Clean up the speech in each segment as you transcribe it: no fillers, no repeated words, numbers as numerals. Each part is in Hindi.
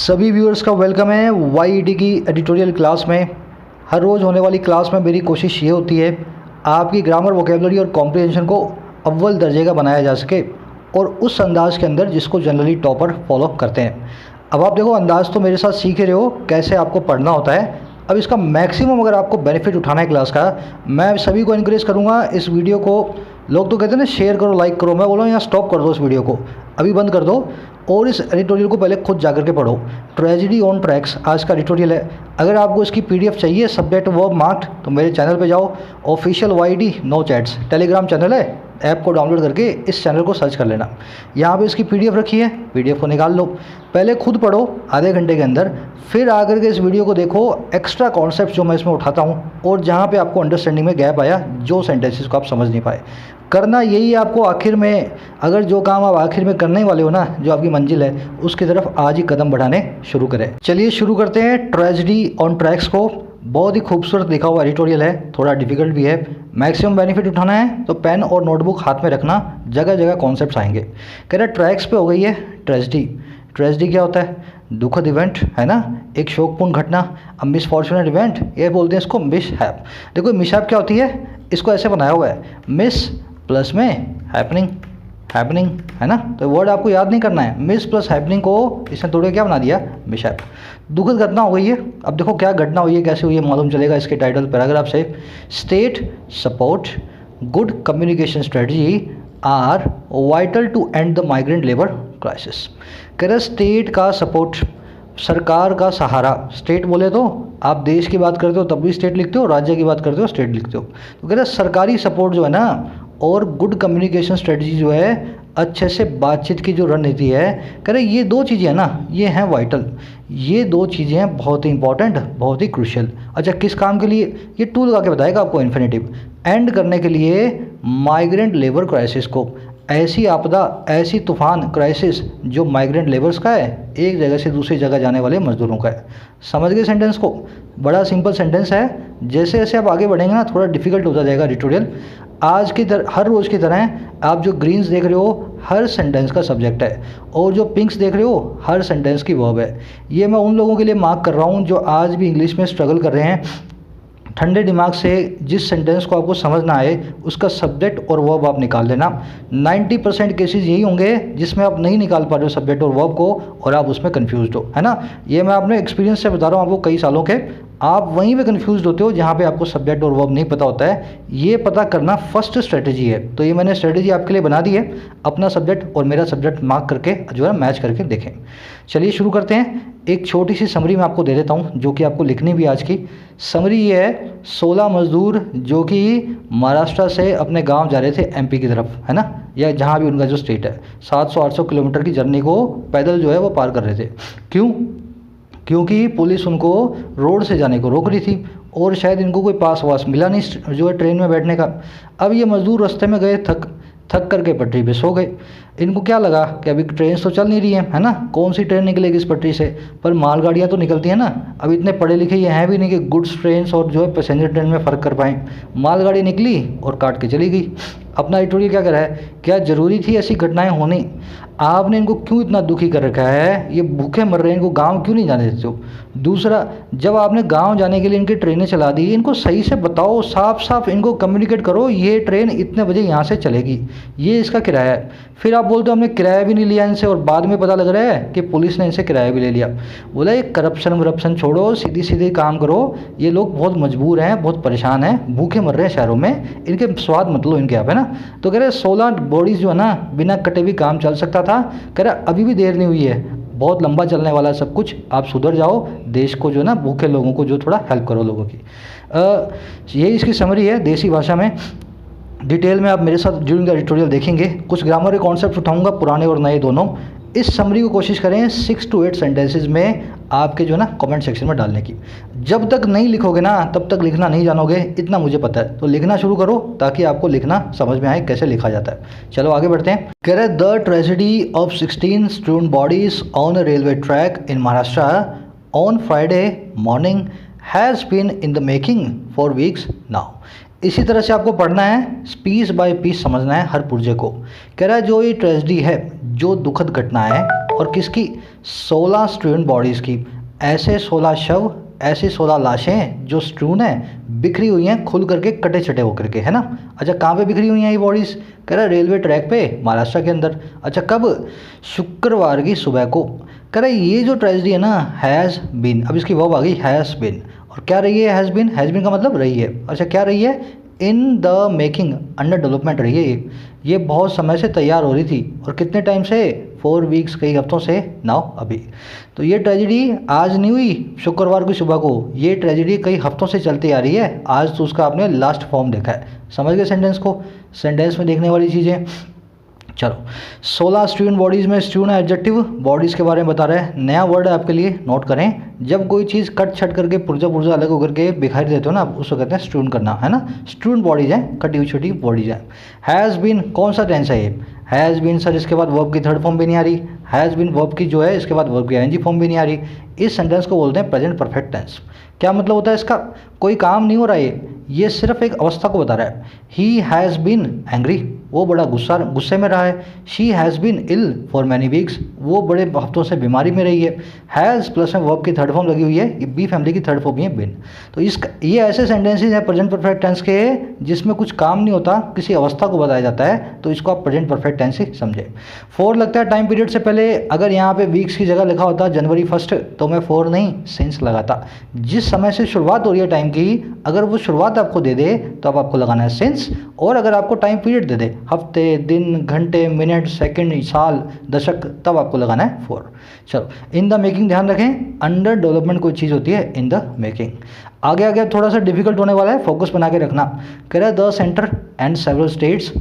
सभी व्यूअर्स का वेलकम है वाईईटी की एडिटोरियल क्लास में। हर रोज़ होने वाली क्लास में मेरी कोशिश ये होती है आपकी ग्रामर, वोकेबलरी और कॉम्प्रिहेंशन को अव्वल दर्जे का बनाया जा सके और उस अंदाज़ के अंदर जिसको जनरली टॉपर फॉलो करते हैं। अब आप देखो, अंदाज़ तो मेरे साथ सीख ही रहे हो कैसे आपको पढ़ना होता है। अब इसका मैक्सिमम अगर आपको बेनिफिट उठाना है क्लास का, मैं सभी को इनकरेज करूँगा इस वीडियो को। लोग तो कहते हैं ना शेयर करो, लाइक करो, मैं बोलूँ यहाँ स्टॉप कर दो, इस वीडियो को अभी बंद कर दो और इस एडिटोरियल को पहले खुद जाकर के पढ़ो। ट्रेजेडी ऑन ट्रैक्स आज का एडिटोरियल है। अगर आपको इसकी पीडीएफ चाहिए सब्जेक्ट वर्ब मार्क्ड तो मेरे चैनल पे जाओ, official YD no chats Telegram channel है, ऐप को डाउनलोड करके इस चैनल को सर्च कर लेना। यहाँ पे इसकी पीडीएफ रखी है, पीडीएफ को निकाल लो, पहले खुद पढ़ो आधे घंटे के अंदर, फिर आकर के इस वीडियो को देखो। एक्स्ट्रा कॉन्सेप्ट जो मैं इसमें उठाता हूँ और जहाँ पे आपको अंडरस्टैंडिंग में गैप आया, जो सेंटेंसेस को आप समझ नहीं पाए, करना यही है आपको आखिर में। अगर जो काम आप आखिर में करने वाले हो ना, जो आपकी मंजिल है, उसकी तरफ आज ही कदम बढ़ाने शुरू करें। चलिए शुरू करते हैं ट्रेजेडी ऑन ट्रैक्स को। बहुत ही खूबसूरत लिखा हुआ एडिटोरियल है, थोड़ा डिफिकल्ट भी है। मैक्सिमम बेनिफिट उठाना है तो पेन और नोटबुक हाथ में रखना, जगह जगह कॉन्सेप्ट्स आएंगे। कह रहा ट्रैक्स पे हो गई है ट्रेजेडी। ट्रेजेडी क्या होता है? दुखद इवेंट है ना, एक शोकपूर्ण घटना। अब मिसफॉर्चुनेट इवेंट ये बोलते हैं इसको मिसहैप। देखो मिसहैप क्या होती है, इसको ऐसे बनाया हुआ है, मिस प्लस में हैपनिंग, हैपनिंग है ना, तो वर्ड आपको याद नहीं करना है। मिस प्लस हैपनिंग को इसने तोड़े क्या बना दिया, मिसहैप। दुखद घटना हो गई है। अब देखो क्या घटना हुई है, कैसे हुई है, मालूम चलेगा इसके टाइटल पैराग्राफ से। State support good communication strategy are vital to end the migrant labour crisis. कह रहे स्टेट का सपोर्ट, सरकार का सहारा। स्टेट बोले तो आप देश की बात करते हो तब भी स्टेट लिखते हो, राज्य की बात करते हो स्टेट लिखते हो। तो कह रहे सरकारी सपोर्ट जो है ना, और गुड कम्युनिकेशन स्ट्रेटजी जो है, अच्छे से बातचीत की जो रणनीति है, कह रहे ये दो चीज़ें हैं ना, ये हैं वाइटल। ये दो चीज़ें हैं बहुत ही इंपॉर्टेंट, बहुत ही क्रूशियल। अच्छा किस काम के लिए? ये टू लगा के बताएगा आपको, इन्फिनेटिव। एंड करने के लिए माइग्रेंट लेबर क्राइसिस को, ऐसी आपदा, ऐसी तूफान, क्राइसिस जो माइग्रेंट लेबर्स का है, एक जगह से दूसरी जगह जाने वाले मजदूरों का है। समझ गए सेंटेंस को? बड़ा सिंपल सेंटेंस है। जैसे जैसे आप आगे बढ़ेंगे ना, थोड़ा डिफिकल्ट होता जाएगा एडिटोरियल। आज की तरह हर रोज़ की तरह आप जो ग्रीन्स देख रहे हो हर सेंटेंस का सब्जेक्ट है, और जो पिंक्स देख रहे हो हर सेंटेंस की वर्ब है। ये मैं उन लोगों के लिए मार्क कर रहा हूँ जो आज भी इंग्लिश में स्ट्रगल कर रहे हैं। ठंडे दिमाग से जिस सेंटेंस को आपको समझ ना आए उसका सब्जेक्ट और वर्ब आप निकाल देना। 90% केसेस यही होंगे जिसमें आप नहीं निकाल पा रहे हो सब्जेक्ट और वर्ब को, और आप उसमें कंफ्यूज्ड हो, है ना। ये मैं अपने एक्सपीरियंस से बता रहा हूँ आपको, कई सालों के। आप वहीं पे कंफ्यूज होते हो जहाँ पे आपको सब्जेक्ट और वर्ब नहीं पता होता है। ये पता करना फर्स्ट स्ट्रेटजी है। तो ये मैंने स्ट्रेटजी आपके लिए बना दी है। अपना सब्जेक्ट और मेरा सब्जेक्ट मार्क करके जो है मैच करके देखें। चलिए शुरू करते हैं। एक छोटी सी समरी मैं आपको दे देता हूँ जो कि आपको लिखनी भी आज की। समरी ये है, 16 मजदूर जो कि महाराष्ट्र से अपने गांव जा रहे थे एमपी की तरफ, है ना, या जहाँ भी उनका जो स्टेट है, 700-800 किलोमीटर की जर्नी को पैदल जो है वो पार कर रहे थे। क्यों? क्योंकि पुलिस उनको रोड से जाने को रोक रही थी और शायद इनको कोई पास वास मिला नहीं जो है ट्रेन में बैठने का। अब ये मजदूर रास्ते में गए, थक करके पटरी पे सो गए। इनको क्या लगा कि अभी ट्रेन तो चल नहीं रही है ना, कौन सी ट्रेन निकलेगी इस पटरी से, पर मालगाड़ियाँ तो निकलती हैं ना। अब इतने पढ़े लिखे ये हैं भी नहीं कि गुड्स ट्रेन और जो है पैसेंजर ट्रेन में फ़र्क कर पाएँ। मालगाड़ी निकली और काट के चली गई। अपना एडिटोरियल क्या कह रहा है, क्या ज़रूरी थी ऐसी घटनाएं होनी? आपने इनको क्यों इतना दुखी कर रखा है? ये भूखे मर रहे हैं, इनको गांव क्यों नहीं जाने देते हो? दूसरा, जब आपने गांव जाने के लिए इनकी ट्रेनें चला दी, इनको सही से बताओ, साफ साफ इनको कम्युनिकेट करो, ये ट्रेन इतने बजे यहाँ से चलेगी, ये इसका किराया है। फिर आप बोलते हो हमने किराया भी नहीं लिया इनसे, और बाद में पता लग रहा है कि पुलिस ने इनसे किराया भी ले लिया। बोला ये करप्शन वरप्शन छोड़ो, सीधी सीधे काम करो। ये लोग बहुत मजबूर हैं, बहुत परेशान हैं, भूखे मर रहे हैं शहरों में, इनके स्वाद मत लो इनके, आप है ना। तो कह रहे 16 बॉडीज़ जो है ना, बिना कटे भी काम चल सकता था। कह रहा अभी भी देर नहीं हुई है, बहुत लंबा चलने वाला सब कुछ, आप सुधर जाओ, देश को जो ना, भूखे लोगों को जो थोड़ा हेल्प करो लोगों की। यही इसकी समरी है देसी भाषा में। डिटेल में आप मेरे साथ ड्यूरिंग द एडिटोरियल देखेंगे। कुछ ग्रामर के कॉन्सेप्ट उठाऊंगा, पुराने और नए दोनों। इस समरी को कोशिश करें 6 to 8 सेंटेंसेज में आपके जो है ना कमेंट सेक्शन में डालने की। जब तक नहीं लिखोगे ना तब तक लिखना नहीं जानोगे, इतना मुझे पता है। तो लिखना शुरू करो ताकि आपको लिखना समझ में आए कैसे लिखा जाता है। चलो आगे बढ़ते हैं। कह रहे the tragedy of 16 student bodies on a railway track in Maharashtra on Friday morning has been in the making for weeks now. इसी तरह से आपको पढ़ना है, पीस बाय पीस समझना है हर पुर्जे को। कह रहा है जो ये ट्रेजेडी है, जो दुखद घटना है और किसकी? 16 स्ट्रून बॉडीज़ की। ऐसे 16 शव, ऐसी 16 लाशें जो स्ट्रून है, बिखरी हुई हैं, खुल करके कटे चटे होकर के, है ना। अच्छा, कहाँ पे बिखरी हुई हैं ये बॉडीज़? कह रहा है रेलवे ट्रैक पे, महाराष्ट्र के अंदर। अच्छा, कब? शुक्रवार की सुबह को। कह रहा है ये जो ट्रेजेडी है ना, हैज़ बीन, अब इसकी वर्ब आ गई हैज़ बीन। और क्या रही है हैज़ बीन का मतलब रही है। अच्छा, क्या रही है? इन द मेकिंग, अंडर डेवलपमेंट रही है ये बहुत समय से तैयार हो रही थी। और कितने टाइम से? 4 वीक्स, कई हफ्तों से, नाउ अभी। तो ये ट्रेजेडी आज नहीं हुई शुक्रवार की सुबह को, ये ट्रेजेडी कई हफ्तों से चलती आ रही है। आज तो उसका आपने लास्ट फॉर्म देखा है। समझ गए सेंटेंस को? सेंटेंस में देखने वाली चीज़ें। चलो, 16 स्ट्रून बॉडीज़ में स्ट्रून है एडजेक्टिव, बॉडीज़ के बारे में बता रहा है। नया वर्ड है आपके लिए, नोट करें। जब कोई चीज़ कट छट करके पुर्जा पुर्जा अलग होकर के बिखारी देते हो ना, उसको कहते हैं स्ट्रून करना, है ना। स्ट्रून बॉडीज़ हैं, कटी हुई छोटी बॉडीज़ हैं। हैज़ बीन, कौन सा टेंस है ये? हैज़ बीन सर, इसके बाद वर्ब की थर्ड फॉर्म भी नहीं आ रही। हैज़ बीन वर्ब की जो है, इसके बाद वर्ब की आईएनजी फॉर्म भी नहीं आ रही। इस सेंटेंस को बोलते हैं प्रेजेंट परफेक्ट टेंस। क्या मतलब होता है इसका? कोई काम नहीं हो रहा है, ये सिर्फ एक अवस्था को बता रहा है। ही हैज़ बीन एंग्री, वो बड़ा गुस्से में रहा है। She has been ill for many weeks, वो बड़े हफ्तों से बीमारी में रही है। हैज़ प्लस में वर्ब की थर्ड फॉर्म लगी हुई है, ये बी फैमिली की थर्ड फॉर्म है बिन। तो इसका ये ऐसे सेंटेंसेस हैं प्रेजेंट परफेक्ट टेंस के जिसमें कुछ काम नहीं होता, किसी अवस्था को बताया जाता है, तो इसको आप प्रेजेंट परफेक्ट टेंस ही समझे। 4 लगता है टाइम पीरियड से पहले। अगर यहाँ पे वीक्स की जगह लिखा होता जनवरी 1 तो मैं 4 नहीं सिंस लगाता। जिस समय से शुरुआत हो रही है टाइम की, अगर वो शुरुआत आपको दे दे तो अब आपको लगाना है सिंस। और अगर आपको टाइम पीरियड दे दे, हफ्ते, दिन, घंटे, मिनट, सेकंड, साल, दशक, तब आपको लगाना है 4। चलो, इन द मेकिंग ध्यान रखें, अंडर डेवलपमेंट कोई चीज़ होती है इन द मेकिंग। आगे आगे थोड़ा सा डिफिकल्ट होने वाला है, फोकस बना के रखना। कह रहा है the centre and several states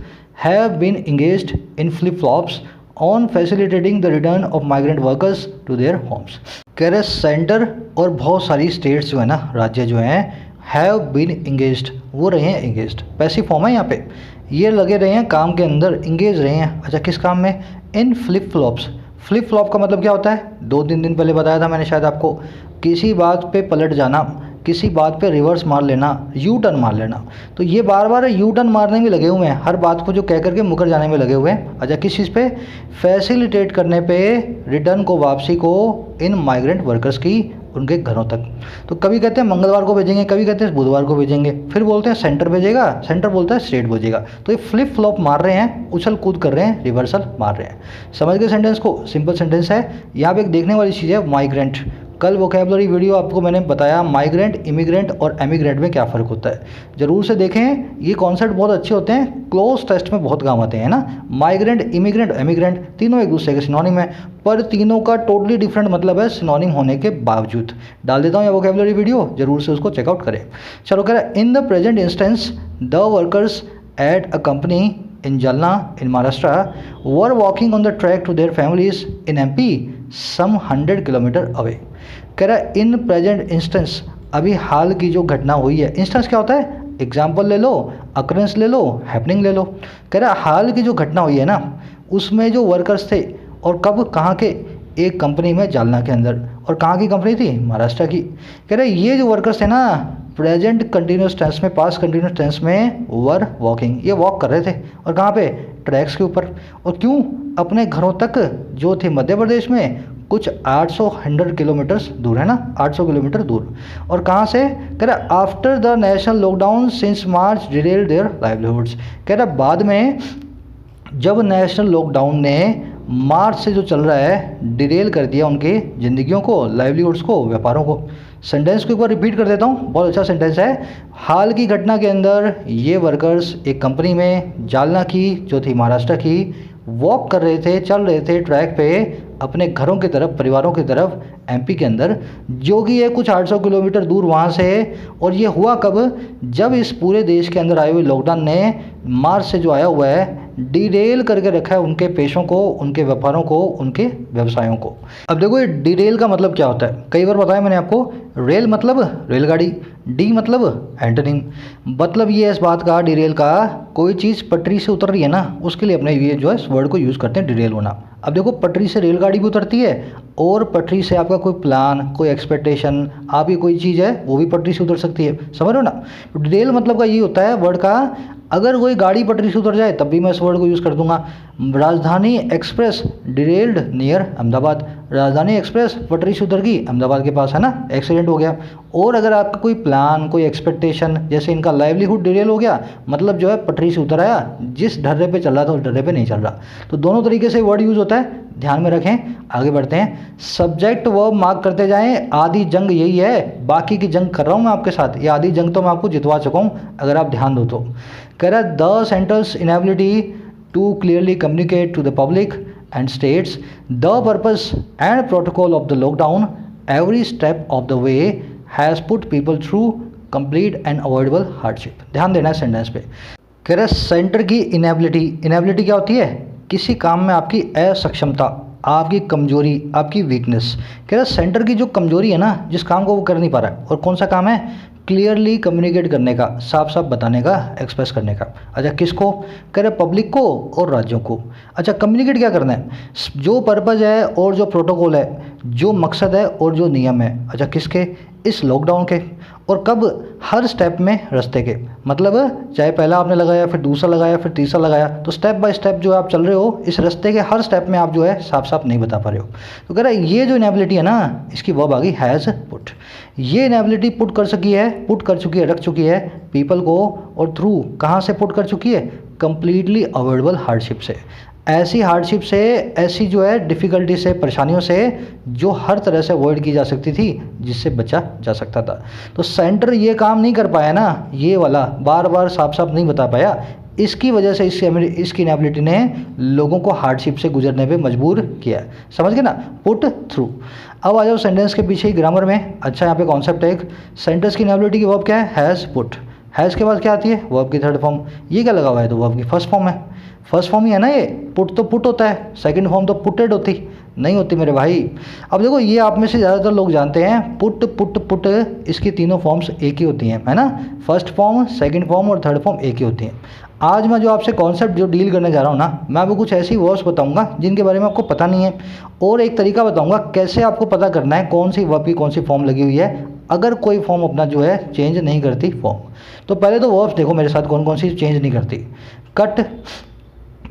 have been engaged in flip flops on facilitating the return of migrant workers to their homes. कह रहे सेंटर और बहुत सारी स्टेट्स जो है ना, राज्य जो हैं, हैव बीन इंगेज्ड, वो रहे हैं इंगेज्ड, पैसिव फॉर्म है यहाँ पे। ये लगे रहे हैं काम के अंदर, इंगेज रहे हैं। अच्छा, किस काम में? इन फ्लिप फ्लॉप्स। फ्लिप फ्लॉप का मतलब क्या होता है? 2-3 दिन पहले बताया था मैंने शायद आपको, किसी बात पे पलट जाना, किसी बात पे रिवर्स मार लेना, यू टर्न मार लेना। तो ये बार बार यू टर्न मारने में लगे हुए हैं, हर बात को जो कह करके मुकर जाने में लगे हुए हैं। अच्छा, किस चीज़ पे? फैसिलिटेट करने पे रिटर्न को, वापसी को इन माइग्रेंट वर्कर्स की उनके घरों तक। तो कभी कहते हैं मंगलवार को भेजेंगे, कभी कहते हैं बुधवार को भेजेंगे, फिर बोलते हैं सेंटर भेजेगा, सेंटर बोलता है स्टेट भेजेगा। तो ये फ्लिप फ्लॉप मार रहे हैं, उछल कूद कर रहे हैं, रिवर्सल मार रहे हैं। समझ गए सेंटेंस को? सिंपल सेंटेंस है। यहाँ पे एक देखने वाली चीज़ है माइग्रेंट। कल वोकैबुलरी वीडियो आपको मैंने बताया माइग्रेंट, इमिग्रेंट और एमिग्रेंट में क्या फ़र्क होता है, ज़रूर से देखें। ये कॉन्सेप्ट बहुत अच्छे होते हैं, क्लोज टेस्ट में बहुत काम आते हैं ना। माइग्रेंट, इमिग्रेंट, एमिग्रेंट तीनों एक दूसरे के सिनोनिम है, पर तीनों का टोटली डिफरेंट मतलब है सिनोनिम होने के बावजूद। डाल देता हूँ ये वोकैबुलरी वीडियो, ज़रूर से उसको चेकआउट करें। चलो, कह रहा है in the present instance the workers at a company in Jalna in Maharashtra were walking on the track to their families in MP some 100 kilometre away। कह रहा है इन प्रेजेंट इंस्टेंस, अभी हाल की जो घटना हुई है। इंस्टेंस क्या होता है? एग्जाम्पल ले लो, अकरेंस ले लो, हैपनिंग ले लो। कह रहा है हाल की जो घटना हुई है ना, उसमें जो वर्कर्स थे, और कब, कहाँ के? एक कंपनी में जालना के अंदर। और कहाँ की कंपनी थी? महाराष्ट्र की। कह रहे ये जो वर्कर्स थे ना, प्रेजेंट कंटिन्यूस टेंस में, पास्ट कंटिन्यूस टेंस में वर वॉकिंग, ये वॉक कर रहे थे। और कहाँ पे? ट्रैक्स के ऊपर। और क्यों? अपने घरों तक जो थे मध्य प्रदेश में, कुछ 800 किलोमीटर्स दूर, है ना, 800 किलोमीटर दूर। और कहाँ से? कह रहा after the national lockdown since March derail their livelihoods. कह रहा बाद में जब नेशनल लॉकडाउन ने मार्च से जो चल रहा है डिरेल कर दिया उनकी ज़िंदगियों को, लाइवलीहुड्स को, व्यापारों को। सेंटेंस को एक बार रिपीट कर देता हूँ, बहुत अच्छा सेंटेंस है। हाल की घटना के अंदर ये वर्कर्स एक कंपनी में जालना की जो थी महाराष्ट्र की वॉक कर रहे थे, चल रहे थे ट्रैक पे अपने घरों की तरफ, परिवारों की तरफ, एमपी के अंदर, जो कि है कुछ 800 किलोमीटर दूर वहाँ से। और ये हुआ कब? जब इस पूरे देश के अंदर आए हुए लॉकडाउन ने मार्च से जो आया हुआ है डिरेल करके रखा है उनके पेशों को, उनके व्यापारों को, उनके व्यवसायों को। अब देखो ये डिरेल का मतलब क्या होता है, कई बार बताया मैंने आपको। रेल मतलब रेलगाड़ी, डी मतलब एंटोनिम। मतलब ये इस बात का, डिरेल का, कोई चीज़ पटरी से उतर रही है ना, उसके लिए अपने ये जो है इस वर्ड को यूज़ करते हैं, डिरेल होना। अब देखो पटरी से रेलगाड़ी भी उतरती है, और पटरी से आपका कोई प्लान, कोई एक्सपेक्टेशन, आपकी कोई चीज़ है वो भी पटरी से उतर सकती है, समझ रहे हो ना। डिरेल मतलब का ये होता है वर्ड का, अगर कोई गाड़ी पटरी से उतर जाए तब भी मैं इस वर्ड को यूज़ कर दूंगा। राजधानी एक्सप्रेस डिरेल्ड नियर अहमदाबाद, राजधानी एक्सप्रेस पटरी से उतर गई अहमदाबाद के पास, है ना, एक्सीडेंट हो गया। और अगर आपका कोई प्लान, कोई एक्सपेक्टेशन, जैसे इनका लाइवलीहुड डिरेल हो गया, मतलब जो है पटरी से उतर आया, जिस ढर्रे पे चल रहा था उस ढर्रे पे नहीं चल रहा। तो दोनों तरीके से वर्ड यूज़ होता है, ध्यान में रखें। आगे बढ़ते हैं, सब्जेक्ट वर्ब मार्क करते जाएं। आधी जंग यही है, बाकी की जंग कर रहा हूँ मैं आपके साथ, ये आधी जंग तो मैं आपको जितवा चुका हूँ अगर आप ध्यान दो तो। कह रहा है the centre's inability to clearly communicate to the public and states the purpose and protocol of the lockdown every step of the way has put people through complete and avoidable hardship. ध्यान देना है सेंटेंस पे। कह रहा है सेंटर की इनएबिलिटी, इनएबिलिटी क्या होती है? किसी काम में आपकी असक्षमता, आपकी कमजोरी, आपकी वीकनेस। कह रहा है सेंटर की जो कमजोरी है ना, जिस काम को वो कर नहीं पा रहा है, और कौन सा काम है? क्लियरली कम्युनिकेट करने का, साफ साफ बताने का, एक्सप्रेस करने का। अच्छा किसको? कह रहे पब्लिक को और राज्यों को। अच्छा कम्युनिकेट क्या करना है? जो पर्पज़ है और जो प्रोटोकॉल है, जो मकसद है और जो नियम है। अच्छा किसके? इस लॉकडाउन के। और कब? हर स्टेप में रास्ते के, मतलब चाहे पहला आपने लगाया, फिर दूसरा लगाया, फिर तीसरा लगाया, तो स्टेप बाय स्टेप जो आप चल रहे हो, इस रास्ते के हर स्टेप में आप जो है साफ साफ नहीं बता पा रहे हो। तो कह रहा है ये जो इनएबिलिटी है ना, इसकी वर्ब आ गई हैज़ पुट। ये इनएबिलिटी पुट कर सकी है, पुट कर चुकी है, रख चुकी है पीपल को, और थ्रू कहाँ से पुट कर चुकी है? कंप्लीटली अवॉइडेबल हार्डशिप से। ऐसी हार्डशिप से, ऐसी जो है डिफ़िकल्टी से, परेशानियों से जो हर तरह से अवॉइड की जा सकती थी, जिससे बचा जा सकता था। तो सेंटर ये काम नहीं कर पाया ना, ये वाला बार बार साफ साफ नहीं बता पाया, इसकी वजह से इसकी इनएबिलिटी ने लोगों को हार्डशिप से गुजरने पे मजबूर किया। समझ गए ना? Put through. अब आ जाओ सेंटेंस के पीछे ही ग्रामर में। अच्छा यहाँ पे कॉन्सेप्ट है एक, सेंटेंस की इनएबिलिटी की वर्ब क्या है? Has put. हैज़ के बाद क्या आती है? वर्ब की थर्ड फॉर्म। ये क्या लगा हुआ है? तो वर्ब की फर्स्ट फॉर्म है। फर्स्ट फॉर्म ही है ना ये, पुट तो पुट होता है, सेकंड फॉर्म तो पुटेड होती नहीं होती मेरे भाई। अब देखो ये आप में से ज़्यादातर लोग जानते हैं, पुट पुट पुट, इसकी तीनों फॉर्म्स एक ही होती हैं, है ना। फर्स्ट फॉर्म, सेकंड फॉर्म और थर्ड फॉर्म एक ही होती हैं। आज मैं जो आपसे कॉन्सेप्ट जो डील करने जा रहा हूँ ना, मैं आपको कुछ ऐसी वर्ड्स बताऊंगा जिनके बारे में आपको पता नहीं है, और एक तरीका बताऊंगा कैसे आपको पता करना है कौन सी वर्ब की कौन सी फॉर्म लगी हुई है, अगर कोई फॉर्म अपना जो है चेंज नहीं करती फॉर्म। तो पहले तो वर्ब्स देखो मेरे साथ कौन कौन सी चेंज नहीं करती। कट,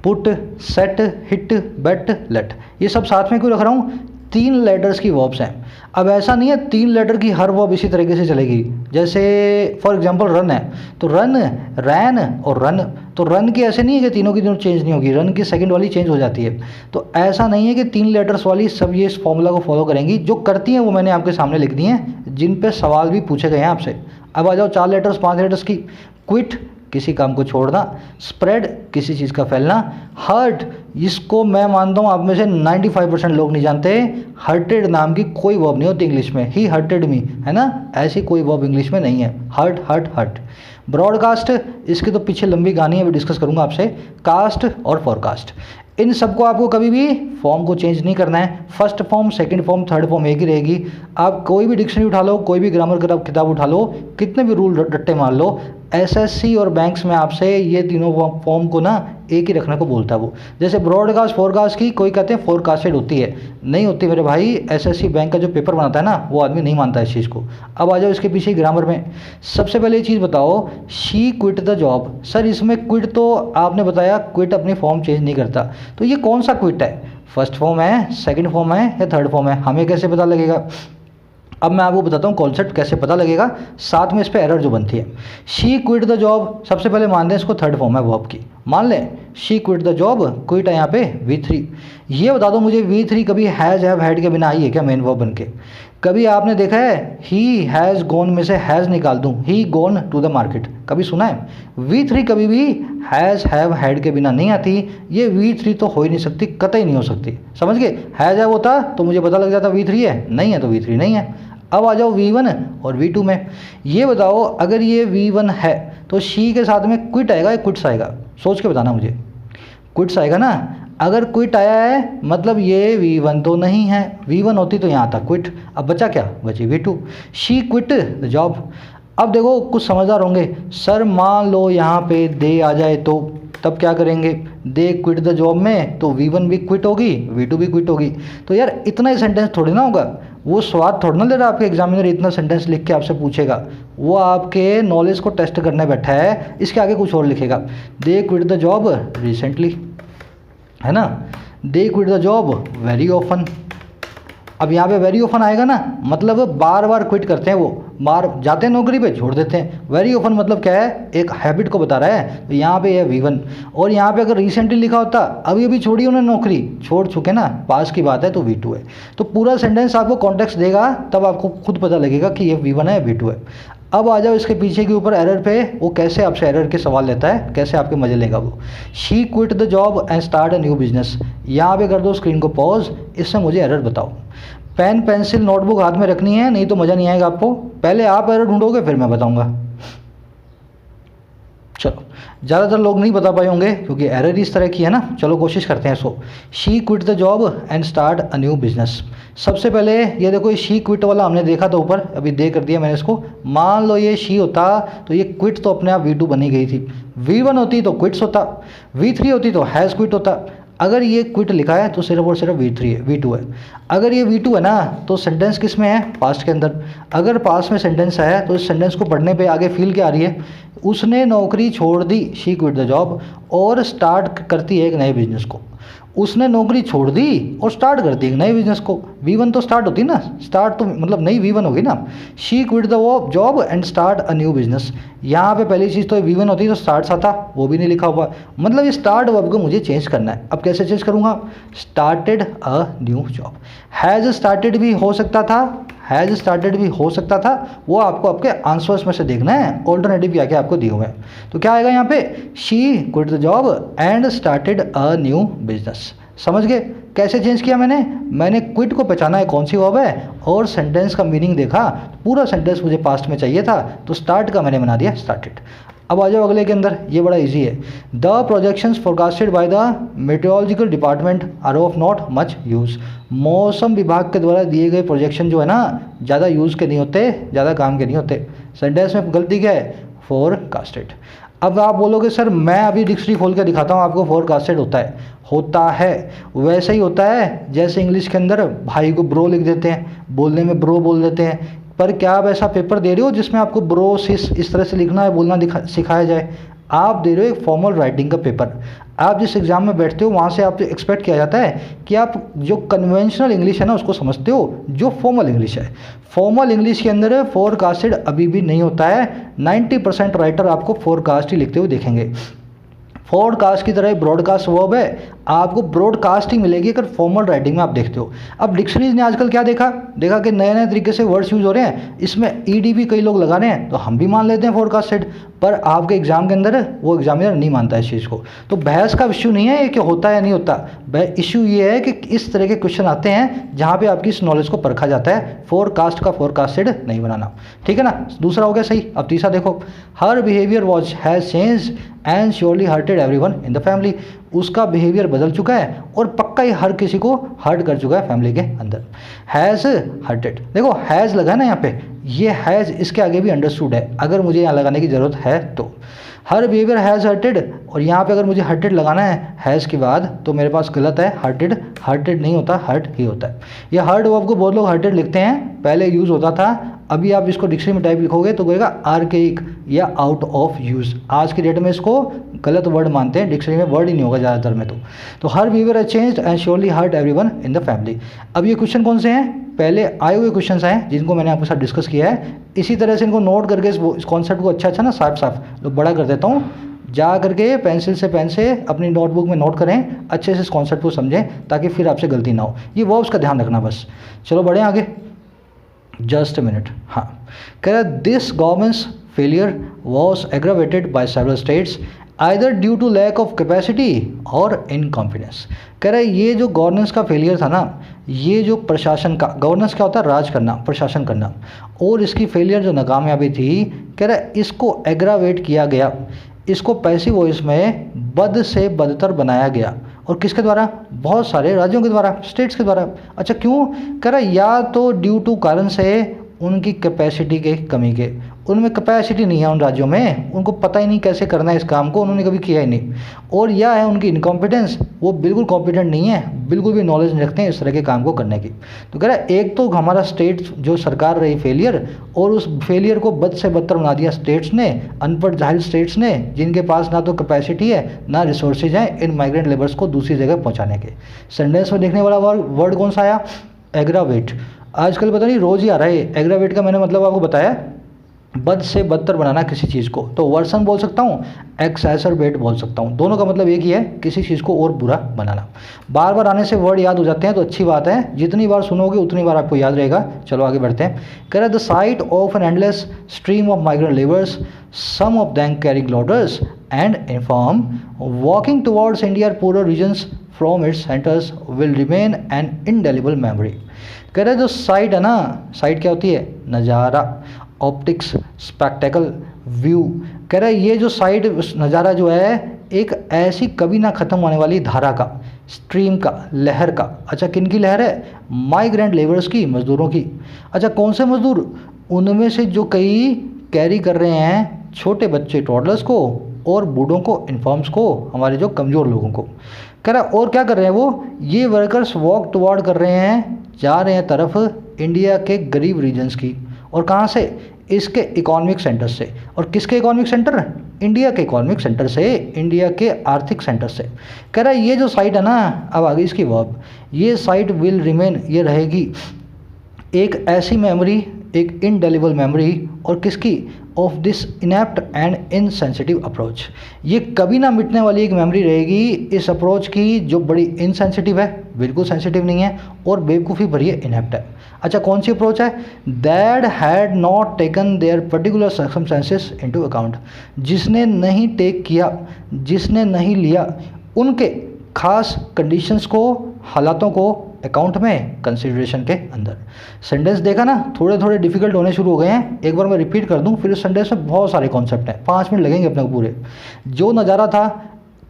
पुट, सेट, हिट, बेट, लेट, ये सब साथ में क्यों रख रहा हूँ? 3 लेटर्स की वर्ब्स हैं। अब ऐसा नहीं है 3 लेटर की हर वर्ब इसी तरीके से चलेगी। जैसे फॉर एग्जांपल रन है, तो रन, रैन और रन, तो रन की ऐसे नहीं है कि तीनों की तीनों चेंज नहीं होगी, रन की सेकंड वाली चेंज हो जाती है। तो ऐसा नहीं है कि 3 लेटर्स वाली सब ये इस फॉर्मूला को फॉलो करेंगी। जो करती हैं वो मैंने आपके सामने लिख दी हैं, जिन पे सवाल भी पूछे गए हैं आपसे। अब आ जाओ 4 लेटर्स 5 लेटर्स की। क्विट, किसी काम को छोड़ना। स्प्रेड, किसी चीज़ का फैलना। हर्ट, इसको मैं मानता हूँ आप में से 95% लोग नहीं जानते। हर्टेड नाम की कोई वर्ब नहीं होती इंग्लिश में, ही हर्टेड मी, है ना, ऐसी कोई वर्ब इंग्लिश में नहीं है। Hurt hurt hurt. ब्रॉडकास्ट, इसकी तो पीछे लंबी कहानी है, अभी डिस्कस करूँगा आपसे। कास्ट और फॉरकास्ट, इन सबको आपको कभी भी फॉर्म को चेंज नहीं करना है। First form, second form, third form एक ही रहेगी। आप कोई भी डिक्शनरी उठा लो, कोई भी ग्रामर का किताब उठा लो, कितने भी रूल रट्टे मार लो, एसएससी और बैंक्स में आपसे ये तीनों फॉर्म को ना एक ही रखने को बोलता है वो। जैसे ब्रॉडकास्ट, फोरकास्ट की कोई कहते हैं फोरकास्टेड होती है, नहीं होती मेरे भाई। एसएससी बैंक का जो पेपर बनाता है ना, वो आदमी नहीं मानता इस चीज़ को। अब आ जाओ इसके पीछे ग्रामर में। सबसे पहले ये चीज़ बताओ, she quit the job. Sir इसमें क्विट तो आपने बताया क्विट अपनी फॉर्म चेंज नहीं करता, तो ये कौन सा क्विट है? फर्स्ट फॉर्म है, सेकंड फॉर्म है या थर्ड फॉर्म है? हमें कैसे पता लगेगा? अब मैं आपको बताता हूँ कॉन्सेप्ट कैसे पता लगेगा, साथ में इस पे एरर जो बनती है। शी क्विट द जॉब, सबसे पहले मान लें इसको थर्ड फॉर्म है वर्ब की, मान लें she quit the job, quit है यहाँ पे V3। ये बता दो मुझे V3 कभी हैज़ हैव हैड के बिना आई है क्या मेन वर्ब बन के? कभी आपने देखा है ही हैज़ गॉन में से हैज़ निकाल दूँ, he gone to the market, कभी सुना है? V3 कभी भी हैज़ हैव हैड के बिना नहीं आती। ये V3 तो हो ही नहीं सकती, कतई नहीं हो सकती। समझ गए? हैज़ हैव होता तो मुझे पता लग जाता V3 है, नहीं है तो V3 नहीं है। अब आ जाओ V1 और V2 में। ये बताओ अगर ये V1 है तो शी के साथ में क्विट आएगा या क्विट्स आएगा? सोच के बताना मुझे। क्विट्स आएगा ना। अगर क्विट आया है मतलब ये V1 तो नहीं है, V1 होती तो यहाँ था क्विट। अब बचा क्या? बची V2। She quit the job. अब देखो कुछ समझदार होंगे, सर मान लो यहाँ पे दे आ जाए तो तब क्या करेंगे? दे क्विट द जॉब में तो V1 भी क्विट होगी, V2 भी क्विट होगी। तो यार इतना ही सेंटेंस थोड़ी ना होगा, वो स्वाद थोड़ा ना ले रहा आपके एग्जामिनर इतना सेंटेंस लिख के आपसे पूछेगा, वो आपके नॉलेज को टेस्ट करने बैठा है, इसके आगे कुछ और लिखेगा। They quit the job recently, है ना, they quit the job very often. अब यहाँ पे वेरी ऑफन आएगा ना, मतलब बार बार क्विट करते हैं, वो बार जाते हैं नौकरी पे छोड़ देते हैं। वेरी ऑफन मतलब क्या है, एक हैबिट को बता रहा है। तो यहाँ पे है V1, और यहाँ पे अगर रिसेंटली लिखा होता, अभी अभी छोड़ी उन्होंने नौकरी, छोड़ चुके ना, पास की बात है, तो V2 है। तो पूरा सेंटेंस आपको कॉन्टेक्स्ट देगा, तब आपको खुद पता लगेगा कि ये V1 है V2 है। अब आ जाओ इसके पीछे के ऊपर एरर पे, वो कैसे आपसे एरर के सवाल लेता है, कैसे आपके मजे लेगा वो। She quit the job and start a new business. यहाँ पे कर दो स्क्रीन को पॉज, इससे मुझे एरर बताओ। पेन पेंसिल नोटबुक हाथ में रखनी है, नहीं तो मज़ा नहीं आएगा आपको। पहले आप एरर ढूंढोगे फिर मैं बताऊंगा। चलो, ज़्यादातर लोग नहीं बता पाए होंगे क्योंकि एरर इस तरह की है ना। चलो कोशिश करते हैं इसको। She quit the job and start a new business. सबसे पहले ये देखो, शी क्विट वाला हमने देखा था ऊपर, अभी दे कर दिया मैंने इसको। मान लो ये शी होता तो ये क्विट तो अपने आप V2 बनी गई थी, V1 होती तो क्विट्स होता, V3 होती तो हैज़ क्विट होता। अगर ये क्विट लिखा है तो सिर्फ और सिर्फ V3 है, V2 है। अगर ये V2 है ना, तो सेंटेंस किस में है, पास्ट के अंदर। अगर पास्ट में सेंटेंस है तो इस सेंटेंस को पढ़ने पे आगे फील क्या आ रही है, उसने नौकरी छोड़ दी, शी क्विट द जॉब, और स्टार्ट करती है एक नए बिजनेस को। उसने नौकरी छोड़ दी और स्टार्ट कर दी एक नए बिजनेस को। V1 तो स्टार्ट होती ना, स्टार्ट तो मतलब नई V1 होगी ना। She quit the job and start a new business. यहाँ पे पहली चीज़ तो V1 होती तो स्टार्ट आता, वो भी नहीं लिखा हुआ, मतलब ये स्टार्ट वर्ब को मुझे चेंज करना है। अब कैसे चेंज करूँगा, started a new job. Has started भी हो सकता था, हैज़ स्टार्टेड भी हो सकता था, वो आपको आपके आंसर्स में से देखना है, ऑल्टरनेटिव भी आके आपको दिए हुए हैं। तो क्या आएगा यहाँ पे, she quit the job and started a new business. समझ गए कैसे चेंज किया मैंने क्विट को पहचाना है कौन सी वर्ब है, और सेंटेंस का मीनिंग देखा। पूरा सेंटेंस मुझे पास्ट में चाहिए था, तो स्टार्ट का मैंने बना दिया स्टार्टेड। अब आ जाओ अगले के अंदर, ये बड़ा इजी है। The projections forecasted by the meteorological department are of not much use. मौसम विभाग के द्वारा दिए गए प्रोजेक्शन जो है ना, ज़्यादा यूज़ के नहीं होते, ज़्यादा काम के नहीं होते। सेंटेंस में गलती क्या है, फोरकास्टेड। अब आप बोलोगे सर मैं अभी डिक्शनरी खोल के दिखाता हूँ आपको, फोरकास्टेड होता है वैसे ही होता है जैसे इंग्लिश के अंदर भाई को ब्रो लिख देते हैं, बोलने में ब्रो बोल देते हैं। पर क्या आप ऐसा पेपर दे रहे हो जिसमें आपको ब्रो सिस इस तरह से लिखना है, बोलना सिखाया जाए? आप दे रहे हो एक फॉर्मल राइटिंग का पेपर। आप जिस एग्ज़ाम में बैठते हो वहाँ से आपसे एक्सपेक्ट किया जाता है कि आप जो कन्वेंशनल इंग्लिश है ना उसको समझते हो, जो फॉर्मल इंग्लिश है। फॉर्मल इंग्लिश के अंदर फोरकास्टेड अभी भी नहीं होता है। 90% राइटर आपको फोरकास्ट ही लिखते हुए देखेंगे। फोरकास्ट की तरह ब्रॉडकास्ट वर्ब है, आपको ब्रॉडकास्टिंग मिलेगी अगर फॉर्मल राइटिंग में आप देखते हो। अब डिक्शनरीज ने आजकल क्या देखा कि नए नए तरीके से वर्ड्स यूज़ हो रहे हैं, इसमें ईडी भी कई लोग लगा रहे हैं, तो हम भी मान लेते हैं फोरकास्टेड। पर आपके एग्जाम के अंदर वो एग्जामिनर नहीं मानता इस चीज़ को। तो बहस का इश्यू नहीं है कि होता है या नहीं होता, इश्यू ये है कि इस तरह के क्वेश्चन आते हैं जहाँ पे आपकी इस नॉलेज को परखा जाता है। फोरकास्ट का फोरकास्टेड नहीं बनाना, ठीक है ना। दूसरा हो गया सही। अब तीसरा देखो, her behaviour was has change and surely hurted everyone in the family. उसका बिहेवियर बदल चुका है और पक्का ही हर किसी को हर्ट कर चुका है फैमिली के अंदर। हैज़ हर्टेड, देखो हैज़ लगा है ना यहाँ पे, ये हैज़ इसके आगे भी अंडरस्टूड है, अगर मुझे यहाँ लगाने की ज़रूरत है तो। हर बिहेवियर हैज़ हर्टेड, और यहाँ पे अगर मुझे हर्टेड लगाना है हैज़ के बाद तो मेरे पास गलत है। हर्टेड नहीं होता, हर्ट ही होता है। ये हर्ट वर्ब को बहुत लोग हर्टेड लिखते हैं, पहले यूज़ होता था, अभी आप इसको डिक्शनरी में टाइप लिखोगे तो कहेगा आर्केइक या आउट ऑफ यूज़। आज की डेट में इसको गलत वर्ड मानते हैं, डिक्शनरी में वर्ड ही नहीं होगा ज़्यादातर में। तो her behaviour has changed and surely hurt everyone in the family. अब ये क्वेश्चन कौन से हैं, पहले आए हुए क्वेश्चन हैं जिनको मैंने आपके साथ डिस्कस किया है। इसी तरह से इनको नोट करके इस कॉन्सेप्ट को अच्छा ना साफ तो बड़ा कर देता हूँ। जा करके पेंसिल से पेन से अपनी नोटबुक में नोट करें, अच्छे से इस कॉन्सेप्ट को समझें ताकि फिर आपसे गलती ना हो। ये वर्ब्स का ध्यान रखना बस। चलो बढ़ें आगे, जस्ट अ मिनट। हाँ, कह रहा this government's failure was aggravated by several states either due to lack of capacity और इनकॉन्फिडेंस। कह रहा है ये जो गवर्नेंस का फेलियर था ना, ये जो प्रशासन का, गवर्नेंस क्या होता है, राज करना, प्रशासन करना, और इसकी फेलियर जो नाकामयाबी थी, कह रहा है इसको एग्रावेट किया गया, इसको पैसिव वॉइस में बद से बदतर बनाया गया। और किसके द्वारा, बहुत सारे राज्यों के द्वारा, स्टेट्स के द्वारा। अच्छा क्यों, कह रहा है या तो ड्यू टू कारण से उनकी कैपेसिटी के कमी के, उनमें कैपेसिटी नहीं है, उन राज्यों में उनको पता ही नहीं कैसे करना है इस काम को, उन्होंने कभी किया ही नहीं। और यह है उनकी इनकॉम्पिटेंस, वो बिल्कुल कॉम्पिटेंट नहीं है, बिल्कुल भी नॉलेज नहीं रखते हैं इस तरह के काम को करने की। तो कह रहा है एक तो हमारा स्टेट जो सरकार रही फेलियर, और उस फेलियर को बद से बदतर बना दिया स्टेट्स ने, अनपढ़ जाहिल स्टेट्स ने, जिनके पास ना तो कैपेसिटी है ना रिसोर्सेज हैं इन माइग्रेंट लेबर्स को दूसरी जगह पहुँचाने के। सेंटेंस में देखने वाला वर्ड कौन सा आया? एग्रावेट। आजकल पता नहीं रोज़ ही आ रहा है। एग्रावेट का मैंने मतलब आपको बताया, बद से बदतर बनाना किसी चीज़ को। तो वर्सन बोल सकता हूँ, एक्सैसरबेट बोल सकता हूँ, दोनों का मतलब एक ही है, किसी चीज़ को और बुरा बनाना। बार बार आने से वर्ड याद हो जाते हैं तो अच्छी बात है, जितनी बार सुनोगे उतनी बार आपको याद रहेगा। चलो आगे बढ़ते हैं। कह रहा है the sight of an endless stream of migrant labours, some of them carrying loaders and inform walking towards India poorer regions from its centres will remain an indelible memory. कह रहे जो साइट है ना, साइट क्या होती है? नज़ारा, ऑप्टिक्स, स्पेक्टेकल, व्यू। कह रहा है ये जो साइट नज़ारा जो है एक ऐसी कभी ना ख़त्म होने वाली धारा का, स्ट्रीम का, लहर का। अच्छा किन की लहर है? माइग्रेंट लेबर्स की, मज़दूरों की। अच्छा कौन से मज़दूर? उनमें से जो कई कैरी कर रहे हैं छोटे बच्चे टॉडलर्स को, और बूढ़ों को, इन्फॉर्म्स को, हमारे जो कमज़ोर लोगों को। कह रहा और क्या कर रहे हैं वो? ये वर्कर्स वॉक टुवर्ड कर रहे हैं, जा रहे हैं तरफ इंडिया के गरीब रीजन्स की। और कहाँ से? इसके इकोनॉमिक सेंटर से। और किसके इकोनॉमिक सेंटर? इंडिया के इकोनॉमिक सेंटर से, इंडिया के आर्थिक सेंटर से। कह रहा है ये जो साइट है ना, अब आगे इसकी वर्ब, ये साइट विल रिमेन, ये रहेगी एक ऐसी मेमोरी, एक इनडेलिबल मेमोरी। और किसकी? Of this inept and insensitive approach. ये कभी ना मिटने वाली एक मेमोरी रहेगी इस अप्रोच की, जो बड़ी इनसेंसिटिव है, बिल्कुल सेंसिटिव नहीं है, और बेवकूफ़ी भरी है, इनेप्ट है। अच्छा कौन सी अप्रोच है? That had not taken there particular circumstances into account. जिसने नहीं टेक किया, जिसने नहीं लिया उनके खास कंडीशंस को, हालातों को अकाउंट में, कंसिडरेशन के अंदर। सेंटेंस देखा ना, थोड़े थोड़े डिफिकल्ट होने शुरू हो गए हैं। एक बार मैं रिपीट कर दूं, फिर इस सेंटेंस में बहुत सारे कॉन्सेप्ट हैं, 5 मिनट लगेंगे अपने को पूरे। जो नज़ारा था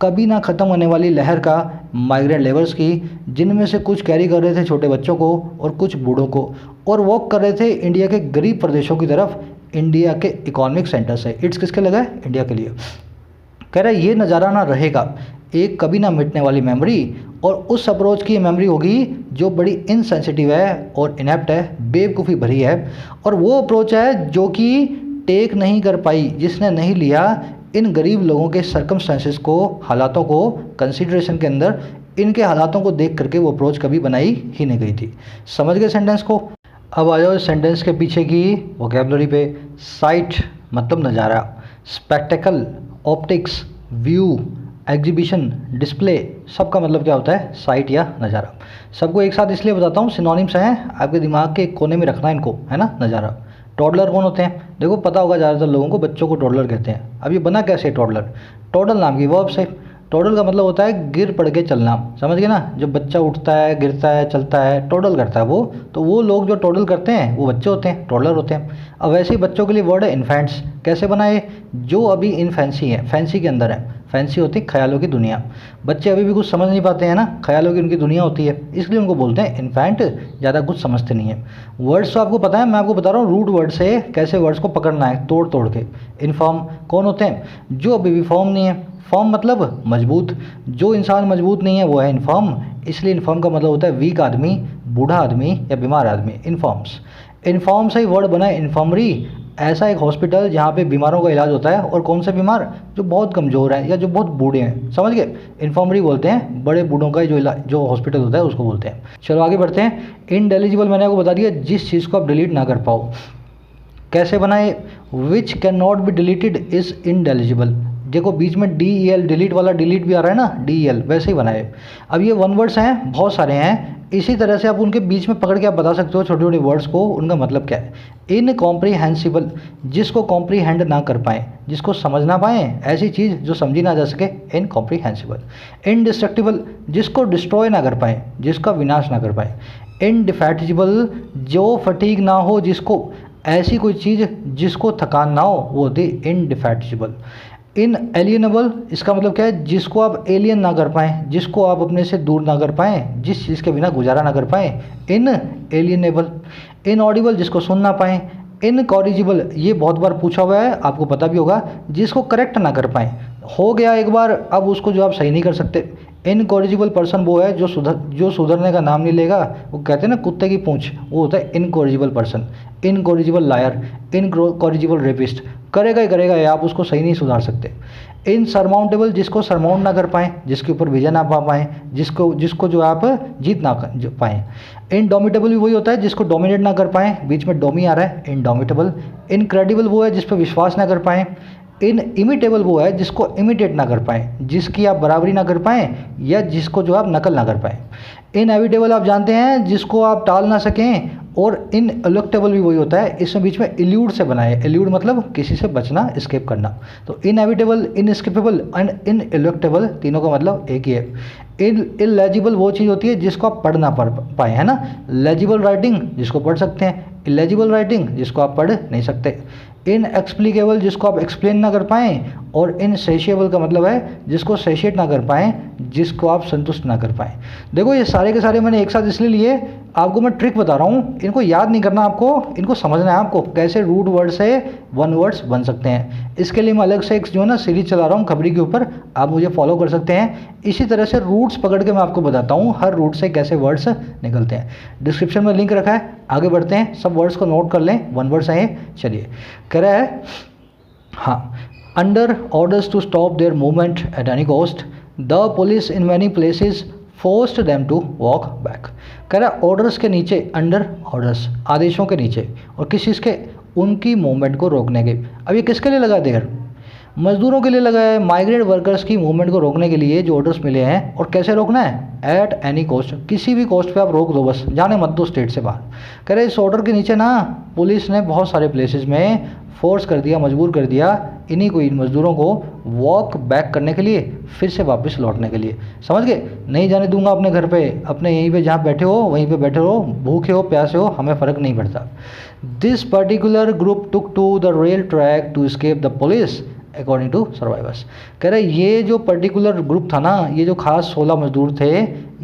कभी ना ख़त्म होने वाली लहर का, माइग्रेंट लेबर्स की, जिनमें से कुछ कैरी कर रहे थे छोटे बच्चों को और कुछ बूढ़ों को, और वॉक कर रहे थे इंडिया के गरीब प्रदेशों की तरफ, इंडिया के इकोनॉमिक सेंटर से। इट्स किसके लगा है? इंडिया के लिए। कह रहा है ये नज़ारा ना रहेगा, एक कभी ना मिटने वाली मेमोरी, और उस अप्रोच की मेमोरी होगी जो बड़ी इनसेंसिटिव है और इनेप्ट है, बेवकूफ़ी भरी है। और वो अप्रोच है जो कि टेक नहीं कर पाई, जिसने नहीं लिया इन गरीब लोगों के सर्कमस्टेंसेस को, हालातों को कंसिडरेशन के अंदर। इनके हालातों को देख करके वो अप्रोच कभी बनाई ही नहीं गई थी। समझ गए सेंटेंस को? अब आ जाओ सेंटेंस के पीछे की वोकैबुलरी पे। साइट मतलब नज़ारा, spectacle, optics, view, exhibition, display, सबका मतलब क्या होता है? साइट या नज़ारा। सबको एक साथ इसलिए बताता हूँ, सिनोनिम्स हैं, आपके दिमाग के कोने में रखना इनको, है ना। नज़ारा। टॉडलर कौन होते हैं? देखो पता होगा ज़्यादातर लोगों को, बच्चों को टॉडलर कहते हैं। अब ये बना कैसे टॉडलर? टॉडल नाम की वर्ब से। टॉडल का मतलब होता है गिर पड़ के चलना, समझ गए ना। जब बच्चा उठता है, गिरता है, चलता है, टॉडल करता है वो। तो वो लोग जो टॉडल करते हैं वो बच्चे होते हैं, टॉडलर होते हैं। अब वैसे ही बच्चों के लिए वर्ड है इन्फेंट्स। कैसे बनाए? जो अभी इनफेंसी है, फैंसी के अंदर है। फैंसी होती है ख्यालों की दुनिया। बच्चे अभी भी कुछ समझ नहीं पाते हैं ना, ख्यालों की उनकी दुनिया होती है, इसलिए उनको बोलते हैं इन्फेंट। ज़्यादा कुछ समझते नहीं है। वर्ड्स तो आपको पता है, मैं आपको बता रहा हूँ रूट वर्ड से कैसे वर्ड्स को पकड़ना है, तोड़ तोड़ के। इनफॉर्म कौन होते हैं? जो अभी भी फॉर्म नहीं है। फॉर्म मतलब मजबूत। जो इंसान मजबूत नहीं है वो है इनफॉर्म। इसलिए इनफॉर्म का मतलब होता है वीक आदमी, बूढ़ा आदमी या बीमार आदमी। इनफॉर्म्स। इनफॉर्म से ही वर्ड बना है इन्फॉर्मरी। ऐसा एक हॉस्पिटल जहाँ पे बीमारों का इलाज होता है। और कौन से बीमार? जो बहुत कमज़ोर हैं या जो बहुत बूढ़े हैं, समझ गए। इन्फॉर्मरी बोलते हैं बड़े बूढ़ों का जो हॉस्पिटल होता है उसको बोलते हैं। चलो आगे बढ़ते हैं। इनडेलिजिबल मैंने आपको बता दिया, जिस चीज़ को आप डिलीट ना कर पाओ। कैसे बनाए? Which can not be deleted is indelible. देखो बीच में DEL, डिलीट वाला डिलीट भी आ रहा है ना, DEL, वैसे ही बनाए। अब ये वन वर्ड्स हैं, बहुत सारे हैं। इसी तरह से आप उनके बीच में पकड़ के आप बता सकते हो छोटे छोटे वर्ड्स को, उनका मतलब क्या है। इनकॉम्प्रीहेंसिबल, जिसको कॉम्प्रीहेंड ना कर पाएँ, जिसको समझ ना पाएँ, ऐसी चीज़ जो समझी ना जा सके, इनकॉम्प्रीहेंसिबल। इनडिस्ट्रक्टिबल, जिसको डिस्ट्रॉय ना कर पाएँ, जिसका विनाश ना कर पाएँ। इनडिफैटिजेबल, जो फटीग ना हो जिसको, ऐसी कोई चीज़ जिसको थकान ना हो, वो होती है इनडिफैटिजेबल। इनएलिएनेबल, इसका मतलब क्या है? जिसको आप एलियन ना कर पाएँ, जिसको आप अपने से दूर ना कर पाएँ, जिस चीज़ के बिना गुजारा ना कर पाएँ, इनएलिएनेबल। इनऑडिबल, जिसको सुन ना पाएँ, इनकॉरिजिबल, ये बहुत बार पूछा हुआ है, आपको पता भी होगा, जिसको करेक्ट ना कर पाएँ। हो गया एक बार, अब उसको जो आप सही नहीं कर सकते। इनकॉरिजिबल पर्सन वो है जो सुधरने का नाम नहीं लेगा। वो कहते हैं ना कुत्ते की पूंछ, वो होता है incorrigible person. Incorrigible liar, incorrigible rapist, करेगा ही करेगा ये, आप उसको सही नहीं सुधार सकते। इनसरमाउंटेबल, जिसको सरमाउंट ना कर पाएँ, जिसके ऊपर विजय ना पा पाएँ, जिसको जो आप जीत ना पाएँ। इनडोमिटेबल भी वही होता है जिसको डोमिनेट ना कर पाएँ, बीच में डोमी आ रहा है, इनडोमिटेबल। इनक्रेडिबल वो है जिस पर विश्वास ना कर पाएँ। इमिटेबल वो है जिसको इमिटेट ना कर पाएँ, जिसकी आप बराबरी ना कर पाएँ या जिसको जो आप नकल ना कर पाएँ। इनएविटेबल आप जानते हैं, जिसको आप टाल ना सकें। और इनएलुक्टेबल भी वही होता है, इसमें बीच में इल्यूड से बना है। इल्यूड मतलब किसी से बचना, एस्केप करना। तो इनएविटेबल, इनएस्केपेबल एंड इनएलुक्टेबल, तीनों का मतलब एक ही है। इलेजिबल वो चीज़ होती है जिसको आप पढ़ ना पाए, है ना। लेजिबल राइटिंग, जिसको पढ़ सकते हैं। इलेजिबल राइटिंग, जिसको आप पढ़ नहीं सकते। इनएक्सप्लिकेबल, जिसको आप एक्सप्लेन ना कर पाएँ। और इनसेशिएबल का मतलब है जिसको सेशिएट ना कर पाएँ, जिसको आप संतुष्ट ना कर पाएँ। देखो ये सारे के सारे मैंने एक साथ इसलिए लिए, आपको मैं ट्रिक बता रहा हूँ, इनको याद नहीं करना आपको, इनको समझना है आपको कैसे रूट वर्ड से वन वर्ड्स बन सकते हैं। इसके लिए मैं अलग से एक जो है ना सीरीज चला रहा हूँ खबरी के ऊपर, आप मुझे फॉलो कर सकते हैं। इसी तरह से रूट्स पकड़ के मैं आपको बताता हूँ हर रूट से कैसे वर्ड्स निकलते हैं। डिस्क्रिप्शन में लिंक रखा है, आगे बढ़ते हैं, सब वर्ड्स को नोट कर लें, वन वर्ड्स हैं। चलिए, कह रहा है हाँ, under orders to stop their movement at any cost, the police in many places forced them to walk back. कह रहा है ऑर्डर्स के नीचे, अंडर ऑर्डर्स, आदेशों के नीचे, और किस चीज़ के, उनकी मूवमेंट को रोकने के। अब ये किसके लिए लगा देर, मजदूरों के लिए लगा है, माइग्रेंट वर्कर्स की मूवमेंट को रोकने के लिए जो ऑर्डर्स मिले हैं। और कैसे रोकना है, एट एनी कॉस्ट, किसी भी कॉस्ट पे आप रोक दो, बस जाने मत दो स्टेट से बाहर। कह रहे इस ऑर्डर के नीचे ना पुलिस ने बहुत सारे प्लेसेस में फोर्स कर दिया, मजबूर कर दिया इन्हीं को, इन मजदूरों को वॉक बैक करने के लिए, फिर से वापस लौटने के लिए। समझ गए, नहीं जाने दूंगा अपने घर पे, अपने यहीं पे जहाँ बैठे हो वहीं पे बैठे रहो, भूखे हो प्यासे हो हमें फ़र्क नहीं पड़ता। This particular group took to the rail track to escape the police according to survivors. कह रहे ये जो पर्टिकुलर ग्रुप था ना, ये जो खास 16 मजदूर थे,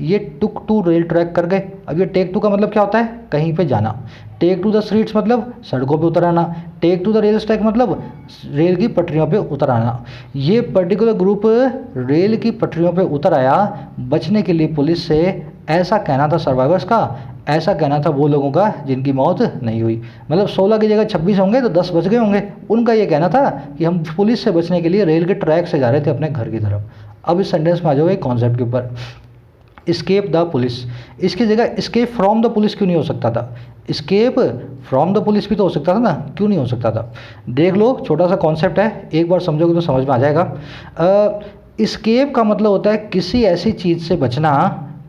ये टुक टू रेल ट्रैक कर गए। अब ये टेक टू का मतलब क्या होता है, कहीं पे जाना। टेक टू द स्ट्रीट्स मतलब सड़कों पे उतर आना। Take to the rail track मतलब रेल की पटरियों पे उतर आना। ये पर्टिकुलर ग्रुप रेल की पटरियों पे उतर आया बचने के लिए पुलिस से, ऐसा कहना था सर्वाइवर्स का, ऐसा कहना था वो लोगों का जिनकी मौत नहीं हुई। मतलब 16 की जगह 26 होंगे तो 10 बच गए होंगे। उनका ये कहना था कि हम पुलिस से बचने के लिए रेल के ट्रैक से जा रहे थे अपने घर की तरफ। अब इस सेंटेंस में आ जाओ एक कॉन्सेप्ट के ऊपर, एस्केप द पुलिस। इसकी जगह एस्केप फ्रॉम द पुलिस क्यों नहीं हो सकता था, एस्केप फ्रॉम द पुलिस भी तो हो सकता था ना, क्यों नहीं हो सकता था। देख लो, छोटा सा कॉन्सेप्ट है, एक बार समझोगे तो समझ में आ जाएगा। एस्केप का मतलब होता है किसी ऐसी चीज़ से बचना,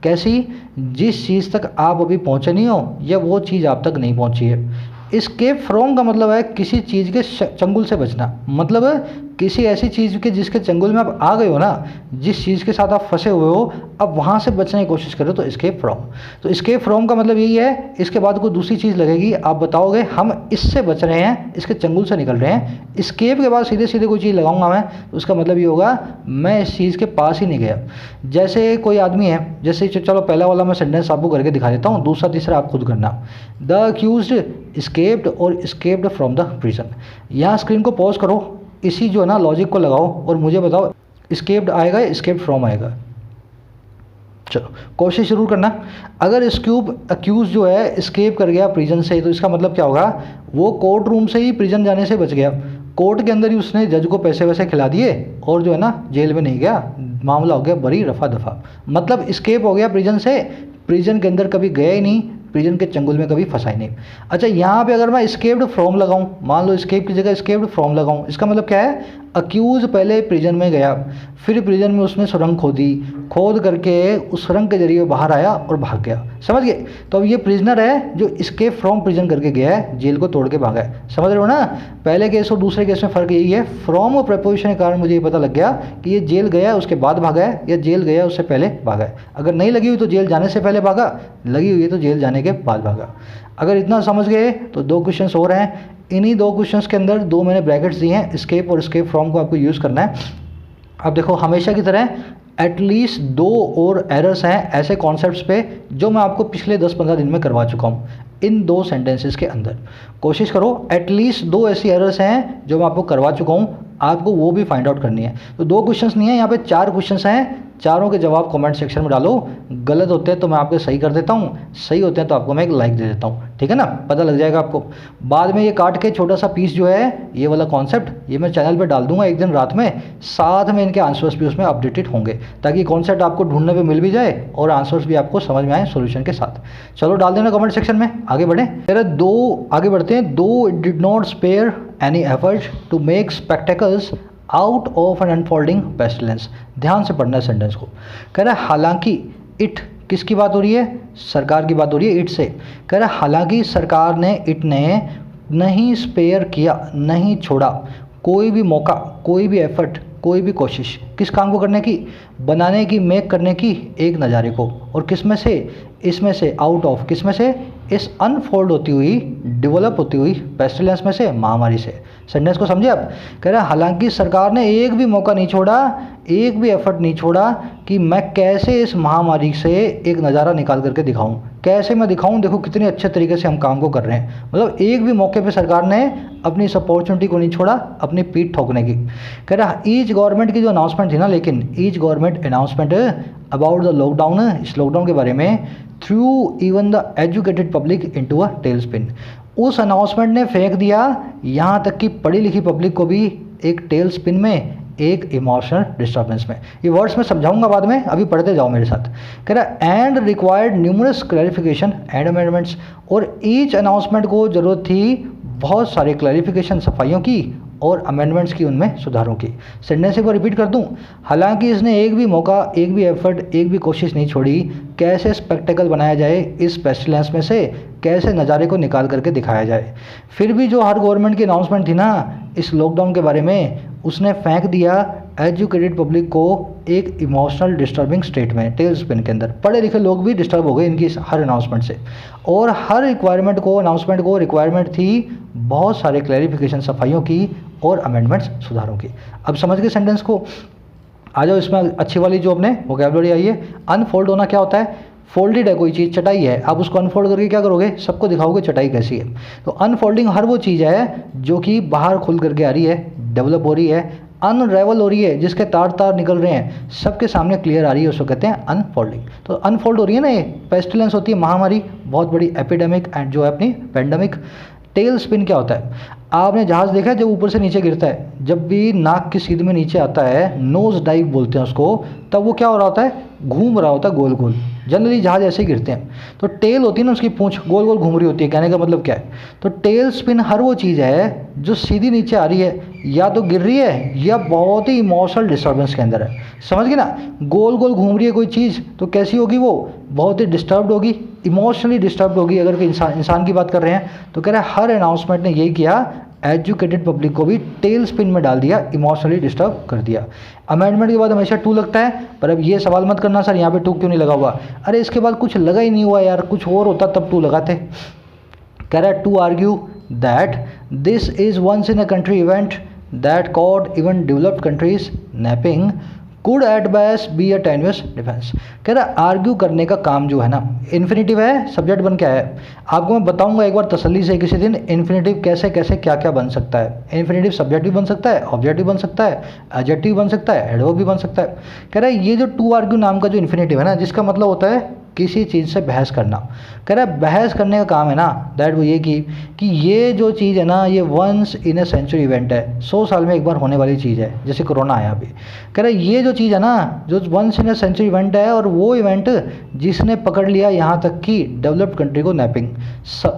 कैसी, जिस चीज़ तक आप अभी पहुँचे नहीं हो या वो चीज़ आप तक नहीं पहुँची है। एस्केप फ्रॉम का मतलब है किसी चीज़ के चंगुल से बचना, मतलब किसी ऐसी चीज़ के जिसके चंगुल में आप आ गए हो ना, जिस चीज़ के साथ आप फंसे हुए हो, अब वहाँ से बचने की कोशिश करो तो एस्केप फ्रॉम। तो एस्केप फ्रॉम का मतलब यही है, इसके बाद कोई दूसरी चीज़ लगेगी, आप बताओगे हम इससे बच रहे हैं, इसके चंगुल से निकल रहे हैं। एस्केप के बाद सीधे सीधे कोई चीज़ लगाऊंगा मैं, तो उसका मतलब ये होगा मैं इस चीज़ के पास ही नहीं गया। जैसे कोई आदमी है, जैसे चलो पहला वाला मैं सेंटेंस आपको करके दिखा देता हूँ, दूसरा तीसरा आप खुद करना। द अक्यूज्ड एस्केप्ड और एस्केप्ड फ्रॉम द प्रिजन। यहाँ स्क्रीन को पॉज करो, इसी जो है ना लॉजिक को लगाओ और मुझे बताओ एस्केप्ड आएगा, एस्केप्ड फ्रॉम आएगा। चलो कोशिश जरूर करना। अगर अक्यूज जो है एस्केप कर गया प्रिजन से, तो इसका मतलब क्या होगा, वो कोर्ट रूम से ही प्रिजन जाने से बच गया। कोर्ट के अंदर ही उसने जज को पैसे वैसे खिला दिए और जो है ना जेल में नहीं गया, मामला हो गया बड़ी रफा दफा। मतलब एस्केप हो गया प्रिजन से, प्रिजन के अंदर कभी गया ही नहीं, प्रिजन के चंगुल में कभी फंसा ही नहीं। अच्छा, यहाँ पे अगर मैं एस्केप्ड फ्रॉम लगाऊं, मान लो एस्केप की जगह एस्केप्ड फ्रॉम लगाऊं, इसका मतलब क्या है, अक्यूज पहले प्रिजन में गया, फिर प्रिजन में उसने सुरंग खोदी, खोद करके उस सुरंग के जरिए बाहर आया और भाग गया। समझ गए। तो अब ये प्रिजनर है जो एस्केप फ्रॉम प्रिजन करके गया है, जेल को तोड़ के भागा है। समझ रहे हो ना, पहले केस और दूसरे केस में फ़र्क यही है, फ्रॉम प्रपोजिशन के कारण मुझे ये पता लग गया कि ये जेल गया उसके बाद भागा है या जेल गया उससे पहले भागा है। अगर नहीं लगी हुई तो जेल जाने से पहले भागा, लगी हुई है तो जेल जाने के बाद भागा। अगर इतना समझ गए तो 2 क्वेश्चंस और हैं। इन्हीं 2 क्वेश्चंस के अंदर 2 मैंने ब्रैकेट्स दिए हैं, एस्केप और एस्केप फ्रॉम को आपको यूज़ करना है। अब देखो, हमेशा की तरह एटलीस्ट 2 और एरर्स हैं ऐसे कॉन्सेप्ट्स पे जो मैं आपको पिछले 10-15 दिन में करवा चुका हूँ। इन 2 सेंटेंसेस के अंदर। कोशिश करो, एटलीस्ट 2 ऐसी एरर्स हैं जो मैं आपको करवा चुका हूँ, आपको वो भी फाइंड आउट करनी है। तो 2 क्वेश्चंस नहीं है, यहाँ पे 4 क्वेश्चंस हैं, चारों के जवाब कमेंट सेक्शन में डालो। गलत होते हैं तो मैं आपके सही कर देता हूँ, सही होते हैं तो आपको मैं एक लाइक दे देता हूँ, ठीक है ना, पता लग जाएगा आपको। बाद में ये काट के छोटा सा पीस जो है, ये वाला कॉन्सेप्ट ये मैं चैनल पे डाल दूंगा एक दिन रात में, साथ में इनके आंसर्स भी उसमें अपडेटेड होंगे, ताकि कॉन्सेप्ट आपको ढूंढने पे मिल भी जाए और आंसर्स भी आपको समझ में आए सोल्यूशन के साथ। चलो डाल देना कमेंट सेक्शन में, आगे बढ़े। आगे बढ़ते हैं। Though it did not spare any effort to make spectacles out of an unfolding pestilence. ध्यान से पढ़ना है सेंटेंस को। कह रहा है हालांकि, इट किसकी बात हो रही है? सरकार की बात हो रही है इट से। कह रहा है हालांकि सरकार ने, इट ने नहीं स्पेयर किया, नहीं छोड़ा कोई भी मौका, कोई भी एफर्ट, कोई भी कोशिश, किस काम को करने की? बनाने की, मेक करने की एक नज़ारे को। और किस में से? इसमें से, आउट ऑफ, किस में से? इस अनफोल्ड होती हुई, डेवलप होती हुई पेस्टिलेंस में से, महामारी से। सेंटेंस को समझे आप? कह रहा है हालांकि सरकार ने एक भी मौका नहीं छोड़ा, एक भी एफर्ट नहीं छोड़ा कि मैं कैसे इस महामारी से एक नज़ारा निकाल करके दिखाऊं, कैसे मैं दिखाऊं, देखो कितने अच्छे तरीके से हम काम को कर रहे हैं। मतलब एक भी मौके पे सरकार ने अपनी इस अपॉर्चुनिटी को नहीं छोड़ा अपनी पीठ ठोकने की। कह रहा ईच गवर्नमेंट की जो अनाउंसमेंट थी ना, लेकिन each government announcement about the lockdown, इस लॉकडाउन के बारे में, threw even the educated public into a tail spin. उस अनाउंसमेंट ने फेंक दिया यहाँ तक कि पढ़ी लिखी पब्लिक को भी एक टेल स्पिन में, एक इमोशनल डिस्टर्बेंस में। ये वर्ड्स मैं समझाऊंगा बाद में, अभी पढ़ते जाओ मेरे साथ। कह रहा and required numerous clarification and amendments. और ईच अनाउंसमेंट को ज़रूरत थी बहुत सारे क्लैरिफिकेशन, सफाइयों की और अमेंडमेंट्स की, उनमें सुधारों की। सेंटेंस को रिपीट कर दूं। हालांकि इसने एक भी मौका, एक भी एफर्ट, एक भी कोशिश नहीं छोड़ी कैसे स्पेक्टेकल बनाया जाए इस पेस्टिलेंस में से, कैसे नज़ारे को निकाल करके दिखाया जाए। फिर भी जो हर गवर्नमेंट की अनाउंसमेंट थी ना इस लॉकडाउन के बारे में, उसने फेंक दिया एजुकेटेड पब्लिक को एक इमोशनल डिस्टर्बिंग स्टेट में, टेल स्पिन के अंदर। पढ़े लिखे लोग भी डिस्टर्ब हो गए इनकी हर अनाउंसमेंट से। और हर रिक्वायरमेंट को, अनाउंसमेंट को रिक्वायरमेंट थी बहुत सारे क्लैरिफिकेशन, सफाइयों की और अमेंडमेंट्स, सुधारों की। अब समझ गए सेंटेंस को? आ जाओ इसमें अच्छी वाली जो अपने वोकैबुलरी आई है। अनफोल्ड होना क्या होता है? फोल्डेड है कोई चीज़, चटाई है, आप उसको अनफोल्ड करके क्या करोगे? सबको दिखाओगे चटाई कैसी है। तो अनफोल्डिंग हर वो चीज़ है जो कि बाहर खुल करके आ रही है, डेवलप हो रही है, अनरेवल हो रही है, जिसके तार तार निकल रहे हैं, सबके सामने क्लियर आ रही है, उसको कहते हैं अनफोल्डिंग। तो अनफोल्ड हो रही है ना, ये पेस्टिलेंस होती है, महामारी, बहुत बड़ी एपिडेमिक एंड जो है अपनी पेंडेमिक। टेल स्पिन क्या होता है? आपने जहाज़ देखा है जब ऊपर से नीचे गिरता है, जब भी नाक की सीध में नीचे आता है, नोज डाइव बोलते हैं उसको, तब वो क्या हो रहा होता है? घूम रहा होता है गोल गोल। जनरली जहाज ऐसे ही गिरते हैं। तो टेल होती है ना उसकी पूंछ, गोल गोल घूम रही होती है। कहने का मतलब क्या है? तो टेल स्पिन हर वो चीज़ है जो सीधी नीचे आ रही है, या तो गिर रही है या बहुत ही इमोशनल डिस्टर्बेंस के अंदर है। समझ गए ना? गोल गोल घूम रही है कोई चीज़ तो कैसी होगी वो? बहुत ही डिस्टर्ब्ड होगी, इमोशनली डिस्टर्ब्ड होगी। अगर कोई इंसान की बात कर रहे हैं तो कह रहा है हर अनाउंसमेंट ने यही किया, एजुकेटेड पब्लिक को भी टेल स्पिन में डाल दिया, इमोशनली डिस्टर्ब कर दिया। अमेंडमेंट के बाद हमेशा टू लगता है, पर अब ये सवाल मत करना सर यहाँ पे टू क्यों नहीं लगा हुआ। अरे इसके बाद कुछ लगा ही नहीं हुआ यार, कुछ और होता तब टू लगाते। कह रहा है to argue that this is once in a country event that caught even developed countries napping could at best be a tenuous defence. कह रहा आर्ग्यू करने का काम जो है ना, इन्फिनेटिव है, सब्जेक्ट बन क्या है? आपको मैं बताऊंगा एक बार तसल्ली से किसी दिन इन्फिनेटिव कैसे कैसे क्या क्या बन सकता है। इन्फिनेटिव सब्जेक्ट भी बन सकता है, ऑब्जेक्ट भी बन सकता है, एडजेक्टिव बन सकता है, एडवर्ब भी बन सकता है। कह रहा है ये जो टू आर्ग्यू नाम का जो इन्फिनेटिव है ना, जिसका मतलब होता है किसी चीज़ से बहस करना। कह रहा है बहस करने का काम है ना, दैट वो ये कि ये जो चीज़ है ना, ये once in a century event है, 100 साल में एक बार होने वाली चीज़ है, जैसे कोरोना आया अभी। कह रहा है ये जो चीज़ है ना, जो once in a century event है, और वो इवेंट जिसने पकड़ लिया यहाँ तक कि डेवलप्ड कंट्री को नैपिंग।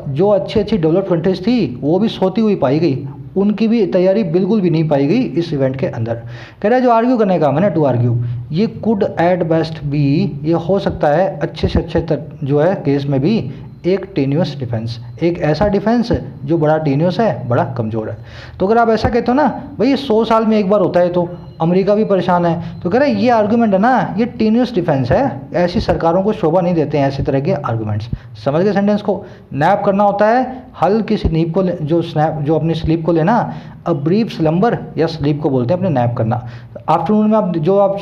जो अच्छी अच्छी डेवलप्ड कंट्रीज थी वो भी सोती हुई पाई गई, उनकी भी तैयारी बिल्कुल भी नहीं पाई गई इस इवेंट के अंदर। कह रहा है जो आर्ग्यू करने का काम है ना, टू आर्ग्यू, ये कुड एट बेस्ट बी, ये हो सकता है अच्छे से अच्छे जो है केस में भी एक टेन्यूअस डिफेंस, एक ऐसा डिफेंस जो बड़ा टेन्यूअस है, बड़ा कमज़ोर है। तो अगर आप ऐसा कहते हो ना भाई ये 100 साल में एक बार होता है, तो अमेरिका भी परेशान है। तो कह रहे ये आर्गूमेंट है ना, ये टीनियस डिफेंस है, ऐसी सरकारों को शोभा नहीं देते हैं ऐसी तरह के आर्गूमेंट्स। समझ गए सेंटेंस को? नैप करना होता है हल्की सी नींद को जो अपनी स्लीप को लेना। अ ब्रीफ स्लम्बर या स्लीप को बोलते हैं अपने नैप करना। आफ्टरनून में आप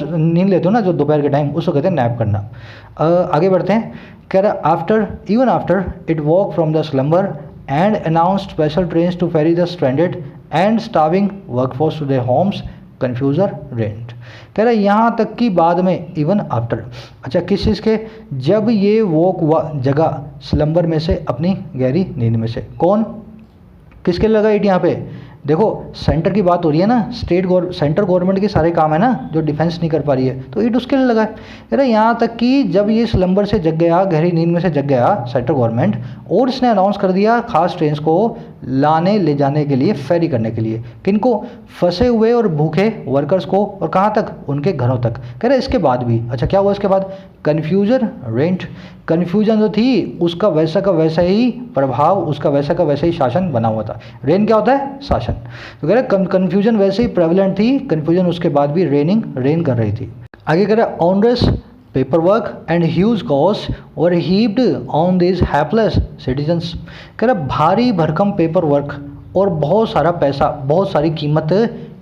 नींद लेते हो ना, जो दोपहर के टाइम, उसको कहते हैं नैप करना। आगे बढ़ते हैं। कह रहा even after it walk from the slumber and announced special trains to ferry the stranded and starving workforce to their homes, confuser reigned। कह रहा है यहाँ तक कि बाद में, इवन आफ्टर, अच्छा किस चीज़ के, जब ये वॉक हुआ जगह स्लम्बर में से, अपनी गहरी नींद में से। कौन, किसके लगा इट यहाँ पे? देखो सेंटर की बात हो रही है ना, सेंटर गवर्नमेंट के सारे काम है ना जो डिफेंस नहीं कर पा रही है, तो इट उसके लिए लगा है। कह रहे यहाँ तक कि जब ये स्लम्बर से जग गया, गहरी नींद में से जग गया सेंट्रल गवर्नमेंट, और इसने अनाउंस कर दिया खास ट्रेन्स को लाने ले जाने के लिए, फेरी करने के लिए, किनको? फंसे हुए और भूखे वर्कर्स को, और कहाँ तक? उनके घरों तक। कह रहे इसके बाद भी, अच्छा क्या हुआ इसके बाद? कन्फ्यूजन रेंट, कन्फ्यूजन जो थी उसका वैसा का वैसा ही प्रभाव, उसका वैसा का वैसा ही शासन बना हुआ था। रेन क्या होता है? शासन। तो कह रहे कन्फ्यूजन वैसे ही प्रेवलेंट थी, कन्फ्यूजन उसके बाद भी रेन कर रही थी। आगे कह रहे onerous paperwork and huge costs were heaped on these hapless citizens। कह रहा भारी भरकम पेपर वर्क और बहुत सारा पैसा, बहुत सारी कीमत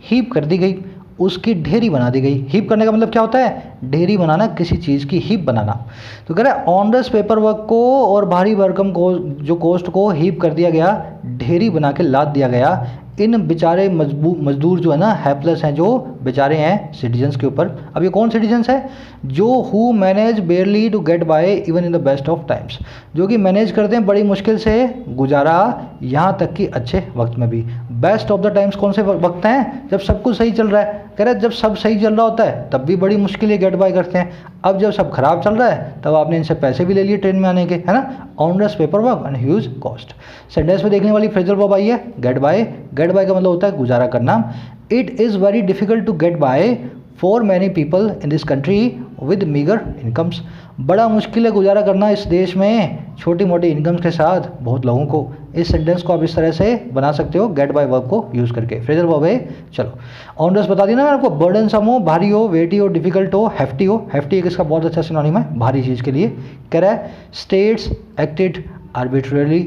हीप कर दी गई, उसकी ढेरी बना दी गई। हीप करने का मतलब क्या होता है? ढेरी बनाना, किसी चीज़ की हीप बनाना। तो कह रहा है ऑनरस पेपर वर्क को और भारी भरकम को, जो कॉस्ट को हीप कर दिया गया, ढेरी बना के लाद दिया गया इन बेचारे मजदूर जो है ना, हेल्पलेस हैं, जो बेचारे हैं सिटीजन्स के ऊपर। अब ये कौन सिटीजन्स है? जो who manage barely to get by even in the best of times, जो कि मैनेज करते हैं बड़ी मुश्किल से गुजारा, यहाँ तक कि अच्छे वक्त में भी। बेस्ट ऑफ द टाइम्स कौन से वक्त हैं? जब सब कुछ सही चल रहा है। कह रहे जब सब सही चल रहा होता है तब भी बड़ी मुश्किल है गेट बाय करते हैं। अब जब सब खराब चल रहा है तब आपने इनसे पैसे भी ले लिए ट्रेन में आने के, है ना। Onerous paper work and huge cost. Sentence में देखने वाली फ्रेजल वर्ब आई है गेट बाय। गेट बाय का मतलब होता है गुजारा करना। It is very difficult to get by for many people in this country with meagre incomes. बड़ा मुश्किल है गुजारा करना इस देश में छोटी मोटी इनकम्स के साथ बहुत लोगों को। इस सेंटेंस को आप इस तरह से बना सकते हो गेट बाय वर्ब को यूज़ करके। फ्रेजल वर्ब है, चलो ऑनरस बता दिया ना मैंने आपको। बर्डनसम हो, भारी हो, वेटी हो, डिफिकल्ट हो, हेफ्टी हो। हेफ्टी एक इसका बहुत अच्छा सिनोनिम है भारी चीज़ के लिए। कह रहा है states acted arbitrarily,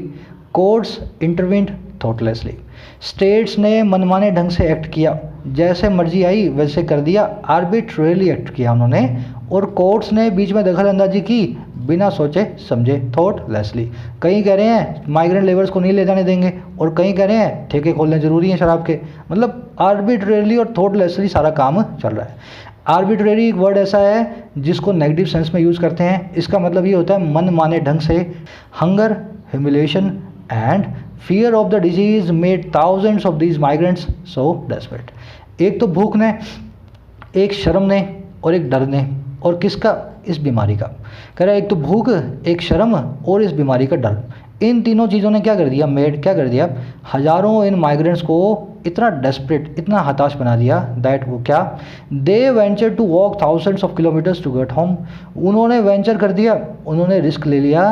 courts intervened thoughtlessly. States ने मनमाने ढंग से एक्ट किया, जैसे मर्जी आई वैसे कर दिया, आर्बिट्रेरली एक्ट किया उन्होंने। और कोर्ट्स ने बीच में दखल अंदाजी की बिना सोचे समझे, थॉटलेसली। कहीं कह रहे हैं माइग्रेंट लेबर्स को नहीं ले जाने देंगे, और कहीं कह रहे हैं ठेके खोलने जरूरी हैं शराब के। मतलब आर्बिट्रेरली और थॉटलेसली सारा काम चल रहा है। आर्बिट्रेरी एक वर्ड ऐसा है जिसको नेगेटिव सेंस में यूज़ करते हैं। इसका मतलब ये होता है मन माने ढंग से। Hunger, humiliation and fear of the disease made thousands of these migrants so desperate। एक तो भूख ने, एक शर्म ने, और एक डर ने। और किसका? इस बीमारी का। कह रहा है एक तो भूख, एक शर्म और इस बीमारी का डर। इन तीनों चीज़ों ने क्या कर दिया? क्या कर दिया? हज़ारों इन माइग्रेंट्स को इतना डेस्परेट, इतना हताश बना दिया दैट वो क्या, they venture to walk thousands of kilometres to get home. उन्होंने वेंचर कर दिया, उन्होंने रिस्क ले लिया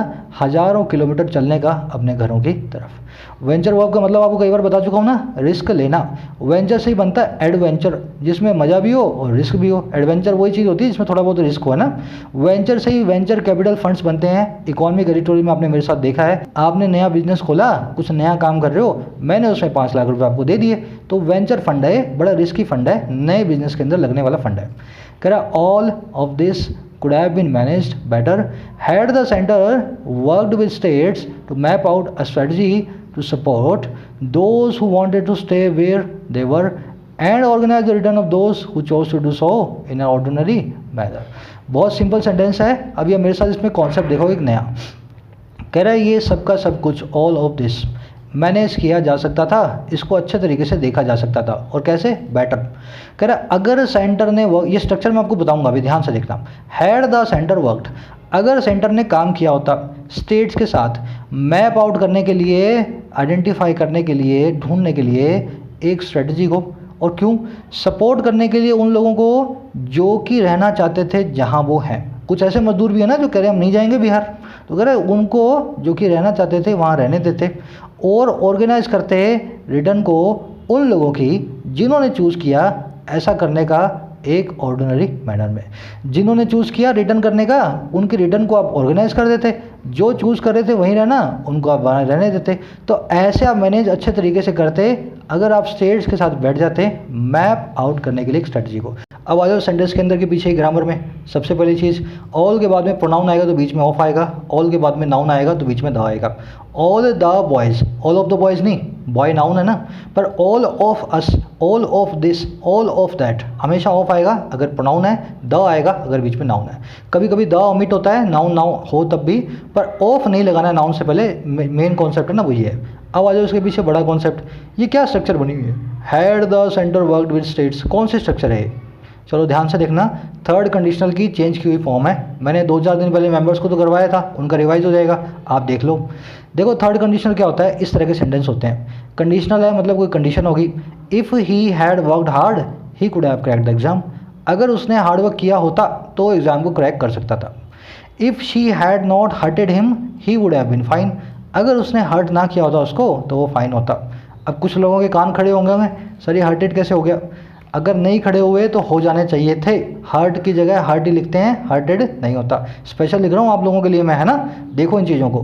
हज़ारों किलोमीटर चलने का अपने घरों की तरफ। वेंचर वर्ब का मतलब आपको कई बार बता चुका हूँ ना, रिस्क लेना। वेंचर से ही बनता है एडवेंचर, जिसमें मज़ा भी हो और रिस्क भी हो। एडवेंचर वही चीज़ होती है जिसमें थोड़ा बहुत रिस्क हो, है ना। वेंचर से ही वेंचर कैपिटल फंड्स बनते हैं। इकोनॉमिक एडिटोरियल में आपने मेरे साथ देखा है, आपने नया बिजनेस खोला, कुछ नया काम कर रहे हो, मैंने उसमें 5 लाख रुपये आपको दे दिए, तो वेंचर फंड है, बड़ा रिस्की फंड है, नए बिजनेस के अंदर लगने वाला फंड है। कह रहा all of this could have been managed better had the center worked with states to map out a strategy to support those who wanted to stay where they were and organize the return of those who chose to do so in an ordinary manner। बहुत सिंपल सेंटेंस है। अब ये मेरे साथ इसमें कॉन्सेप्ट देखो एक नया। कह रहा है ये सबका सब कुछ, ऑल ऑफ दिस, मैनेज किया जा सकता था, इसको अच्छे तरीके से देखा जा सकता था। और कैसे? बेटर। कह रहा अगर सेंटर ने ये स्ट्रक्चर मैं आपको बताऊंगा, अभी ध्यान से देखना। हैड द सेंटर वर्कड, अगर सेंटर ने काम किया होता स्टेट्स के साथ मैप आउट करने के लिए, आइडेंटिफाई करने के लिए, ढूंढने के लिए एक स्ट्रेटजी को, और क्यों? सपोर्ट करने के लिए उन लोगों को जो कि रहना चाहते थे जहाँ वो हैं। कुछ ऐसे मजदूर भी है ना जो कह रहे हैं हम नहीं जाएंगे बिहार, तो कह रहे उनको जो कि रहना चाहते थे वहाँ रहने देते। और ऑर्गेनाइज करते रिटर्न को उन लोगों की जिन्होंने चूज़ किया ऐसा करने का एक ऑर्डिनरी मैनर में। जिन्होंने चूज़ किया रिटर्न करने का, उनके रिटर्न को आप ऑर्गेनाइज कर देते, जो चूज़ कर रहे थे वहीं रहना, उनको आप वहाँ रहने देते। तो ऐसे आप मैनेज अच्छे तरीके से करते अगर आप स्टेट्स के साथ बैठ जाते मैप आउट करने के लिए एक स्ट्रेटजी को। अब आ जाओ सेंटेंस के अंदर के पीछे ग्रामर में। सबसे पहली चीज़, ऑल के बाद में प्रोनाउन आएगा तो बीच में ऑफ आएगा, ऑल के बाद में नाउन आएगा तो बीच में द आएगा। All the boys, all of the boys नहीं, बॉय नाउन है ना, पर all of us, all of this, all of that हमेशा ऑफ आएगा अगर प्रोनाउन है, द आएगा अगर बीच में नाउन है। कभी कभी द ओमिट होता है नाउन नाउन हो तब भी, पर ऑफ नहीं लगाना है नाउन से पहले। मेन कॉन्सेप्ट है ना वही है। अब आ जाओ उसके पीछे बड़ा कॉन्सेप्ट, ये क्या स्ट्रक्चर बनी हुई है, had the centre worked with states, कौन सी स्ट्रक्चर है? चलो ध्यान से देखना, थर्ड कंडीशनल की चेंज की हुई फॉर्म है। मैंने 2-4 दिन पहले मेंबर्स को तो करवाया था, उनका रिवाइज हो जाएगा, आप देख लो। देखो थर्ड कंडीशनल क्या होता है, इस तरह के सेंटेंस होते हैं। कंडीशनल है मतलब कोई कंडीशन होगी, if he had worked hard he could have cracked the exam, अगर उसने हार्ड वर्क किया होता तो एग्ज़ाम को क्रैक कर सकता था। If she had not hurted him he would have been fine, अगर उसने हर्ट ना किया होता उसको तो वो फाइन होता। अब कुछ लोगों के कान खड़े होंगे, सर ये हर्टेड कैसे हो गया? अगर नहीं खड़े हुए तो हो जाने चाहिए थे, हर्ट की जगह हर्ट ही लिखते हैं, हर्टेड नहीं होता। स्पेशल लिख रहा हूँ आप लोगों के लिए मैं, है ना, देखो इन चीज़ों को।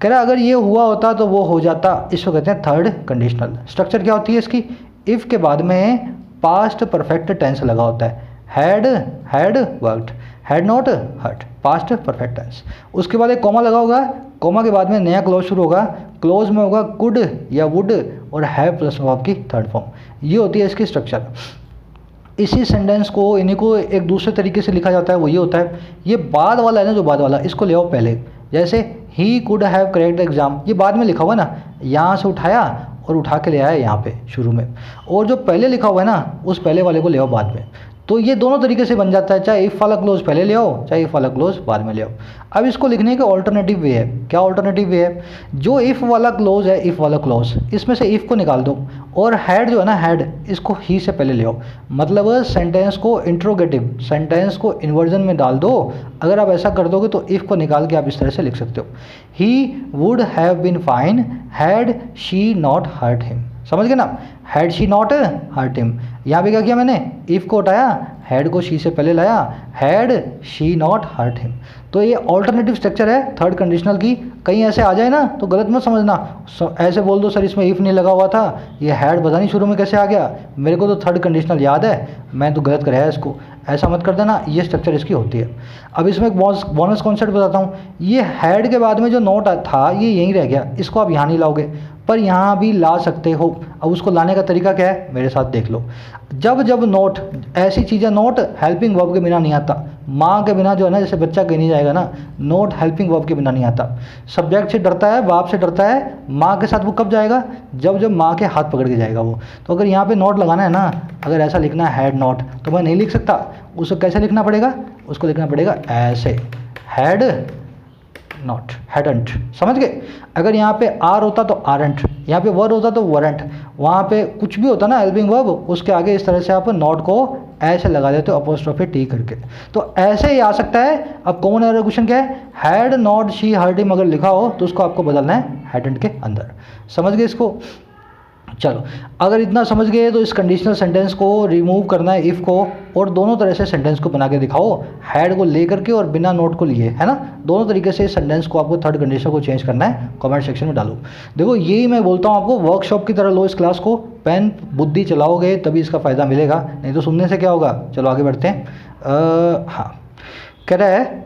कह रहा अगर ये हुआ होता तो वो हो जाता, इसको कहते हैं थर्ड कंडीशनल। स्ट्रक्चर क्या होती है इसकी, इफ़ के बाद में पास्ट परफेक्ट टेंस लगा होता है, had worked, had not hurt, past perfect tense. उसके बाद एक कॉमा लगा होगा, कॉमा के बाद में नया क्लोज शुरू होगा, क्लोज में होगा कुड या वुड और हैव प्लस वर्ब की थर्ड फॉर्म। ये होती है इसकी स्ट्रक्चर। इसी सेंटेंस को इन्हीं को एक दूसरे तरीके से लिखा जाता है, वो ये होता है, ये बाद वाला है ना, जो बाद वाला इसको ले आओ पहले। जैसे he could have cracked exam, ये बाद में लिखा हुआ है ना, यहाँ से उठाया और उठा के ले आया यहाँ पे शुरू में, और जो पहले लिखा हुआ है ना उस पहले वाले को ले आओ बाद में। तो ये दोनों तरीके से बन जाता है, चाहे इफ़ वाला क्लोज पहले ले आओ, चाहे इफ़ वाला क्लोज बाद में ले आओ। अब इसको लिखने का ऑल्टरनेटिव वे है, क्या ऑल्टरनेटिव वे है, जो इफ़ वाला क्लोज है, इफ़ वाला क्लोज, इसमें से इफ़ को निकाल दो और हैड जो है ना, हैड इसको ही से पहले ले आओ। मतलब सेंटेंस को इंट्रोगेटिव, सेंटेंस को इन्वर्जन में डाल दो। अगर आप ऐसा कर दोगे तो इफ़ को निकाल के आप इस तरह से लिख सकते हो, he would have been fine had she not hurt him. समझ गए ना, had she not hurt him. यहाँ पे क्या किया मैंने, इफ़ को उठाया, हैड को शी से पहले लाया, had she not hurt him. तो ये ऑल्टरनेटिव स्ट्रक्चर है थर्ड कंडीशनल की। कहीं ऐसे आ जाए ना तो गलत मत समझना, ऐसे बोल दो सर इसमें इफ़ नहीं लगा हुआ था, ये हैड पता नहीं शुरू में कैसे आ गया, मेरे को तो थर्ड कंडीशनल याद है, मैं तो गलत कराया इसको, ऐसा मत कर देना। ये स्ट्रक्चर इसकी होती है। अब इसमें एक बोनस कॉन्सेप्ट बताता हूँ, ये हैड के बाद में जो नोट था ये यहीं रह गया, इसको आप यहाँ नहीं लाओगे, पर यहाँ भी ला सकते हो। अब उसको लाने का तरीका क्या है, मेरे साथ देख लो। जब जब नोट, ऐसी चीज़ें नोट हेल्पिंग वर्ब के बिना नहीं आता, माँ के बिना जो है ना, जैसे बच्चा कहीं नहीं जाएगा ना, नोट हेल्पिंग वर्ब के बिना नहीं आता। सब्जेक्ट से डरता है, बाप से डरता है, माँ के साथ वो कब जाएगा, जब जब माँ के हाथ पकड़ के जाएगा वो। तो अगर यहाँ पे नोट लगाना है ना, अगर ऐसा लिखना है हैड नॉट, तो मैं नहीं लिख सकता, उसको कैसे लिखना पड़ेगा, उसको लिखना पड़ेगा ऐसे, हैड नॉट, हैडंट। समझ गए। अगर यहाँ पे आर होता तो आरंट, यहाँ पे वर होता तो वरंट, वहाँ पे कुछ भी होता ना हेल्पिंग वर्ब, उसके आगे इस तरह से आप नॉट को ऐसे लगा देते हो अपोस्ट्रोफी टी करके, तो ऐसे ही आ सकता है। अब कॉमन एरर क्वेश्चन क्या है, had not she hurt him अगर लिखा हो तो उसको आपको बदलना है हैडंट के अंदर। समझ गए इसको। चलो अगर इतना समझ गए तो इस कंडीशनल सेंटेंस को रिमूव करना है इफ़ को, और दोनों तरह से सेंटेंस को बना के दिखाओ, हैड को लेकर के और बिना नोट को लिए, है ना, दोनों तरीके से सेंटेंस को आपको थर्ड कंडीशन को चेंज करना है। कमेंट सेक्शन में डालो। देखो यही मैं बोलता हूँ आपको, वर्कशॉप की तरह लो इस क्लास को, पेन बुद्धि चलाओगे तभी इसका फ़ायदा मिलेगा, नहीं तो सुनने से क्या होगा। चलो आगे बढ़ते हैं। हाँ, कह रहा है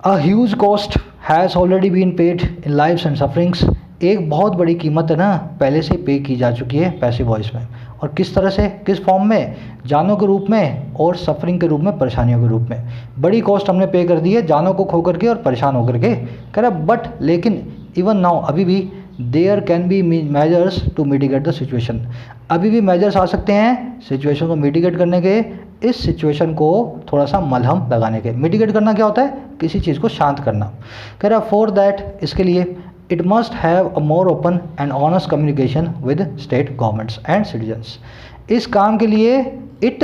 a huge cost has already been paid in lives and sufferings, एक बहुत बड़ी कीमत है ना पहले से पे की जा चुकी है पैसिव वॉइस में, और किस तरह से, किस फॉर्म में, जानों के रूप में और सफरिंग के रूप में, परेशानियों के रूप में। बड़ी कॉस्ट हमने पे कर दी है जानों को खो करके और परेशान होकर के। कह रहा बट लेकिन इवन नाउ अभी भी there can be measures to mitigate the situation, अभी भी मेजर्स आ सकते हैं सिचुएशन को मिटिगेट करने के, इस सिचुएशन को थोड़ा सा मलहम लगाने के। मिटिगेट करना क्या होता है, किसी चीज़ को शांत करना। कह रहा फॉर दैट, इसके लिए it must have a more open and honest communication with state governments and citizens, इस काम के लिए इट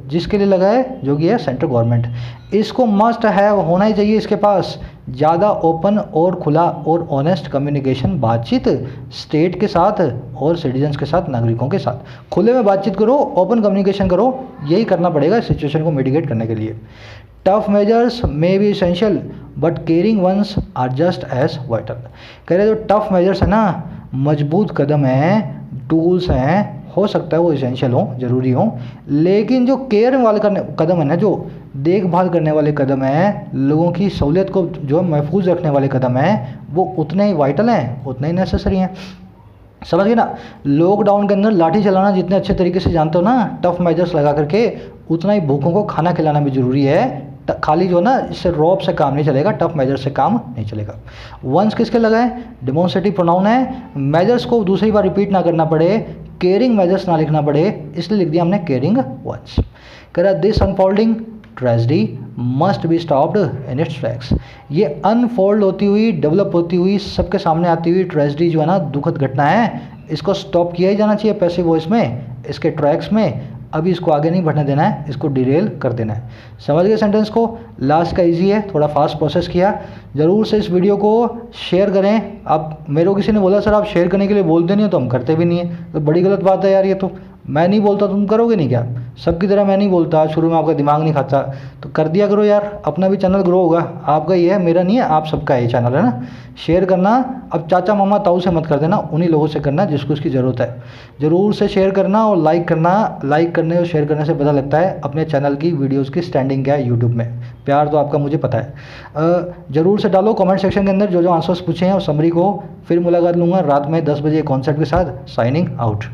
जिसके लिए लगा है जो कि है सेंट्रल गवर्नमेंट, इसको मस्ट हैव होना ही चाहिए इसके पास, ज़्यादा ओपन और खुला और ऑनेस्ट कम्युनिकेशन, बातचीत स्टेट के साथ और सिटीजन्स के साथ, नागरिकों के साथ खुले में बातचीत करो, ओपन कम्युनिकेशन करो, यही करना पड़ेगा इस सिचुएशन को मिटिगेट करने के लिए। Tough measures may be essential but caring ones are just as vital. कह रहे जो टफ मेजर्स है ना, मजबूत कदम हैं, टूल्स हैं, हो सकता है वो एसेंशियल हो, ज़रूरी हो, लेकिन जो केयर वाले कदम है ना, जो देखभाल करने वाले कदम हैं, लोगों की सहूलियत को जो महफूज रखने वाले कदम हैं, वो उतने ही वाइटल हैं, उतने ही नेसेसरी हैं। समझ गए ना। लॉकडाउन के अंदर लाठी चलाना जितने अच्छे तरीके से जानते हो ना, टफ मेजर्स लगा करके, उतना ही भूखों को खाना खिलाना भी ज़रूरी है। खाली जो ना इससे रॉब से काम नहीं चलेगा, टफ मेजर से काम नहीं चलेगा। वंस किसके लगा है, डेमोन्स्ट्रेटिव प्रोनाउन है, मेजर्स को दूसरी बार रिपीट ना करना पड़े, केयरिंग मेजर्स ना लिखना पड़े, इसलिए लिख दिया हमने केयरिंग वंस। कह रहा this unfolding tragedy must be stopped in its tracks. ये अनफोल्ड होती हुई, डेवलप होती हुई, सबके सामने आती हुई ट्रेजेडी जो है ना, दुखद घटना है, इसको स्टॉप किया ही जाना चाहिए पैसिव वॉइस में, इसके ट्रैक्स में। अभी इसको आगे नहीं बढ़ने देना है, इसको डिरेल कर देना है। समझ गए सेंटेंस को। लास्ट का इजी है, थोड़ा फास्ट प्रोसेस किया। ज़रूर से इस वीडियो को शेयर करें। अब मेरे को किसी ने बोला सर आप शेयर करने के लिए बोलते नहीं हो, तो हम करते भी नहीं है, तो बड़ी गलत बात है यार। ये तो मैं नहीं बोलता तुम करोगे नहीं क्या? सबकी तरह मैं नहीं बोलता, शुरू में आपका दिमाग नहीं खाता, तो कर दिया करो यार, अपना भी चैनल ग्रो होगा। आपका ही है, मेरा नहीं है, आप सबका है ये चैनल, है ना। शेयर करना अब चाचा मामा ताऊ से मत कर देना, उन्हीं लोगों से करना जिसको इसकी ज़रूरत है। ज़रूर से शेयर करना और लाइक करना। लाइक करने और शेयर करने से पता लगता है अपने चैनल की वीडियोज़ की स्टैंडिंग क्या है यूट्यूब में। प्यार तो आपका मुझे पता है। ज़रूर से डालो कमेंट सेक्शन के अंदर जो जो आंसर्स पूछे हैं और समरी को। फिर मुलाकात लूँगा रात में 10 बजे कॉन्सेप्ट के साथ। Signing out.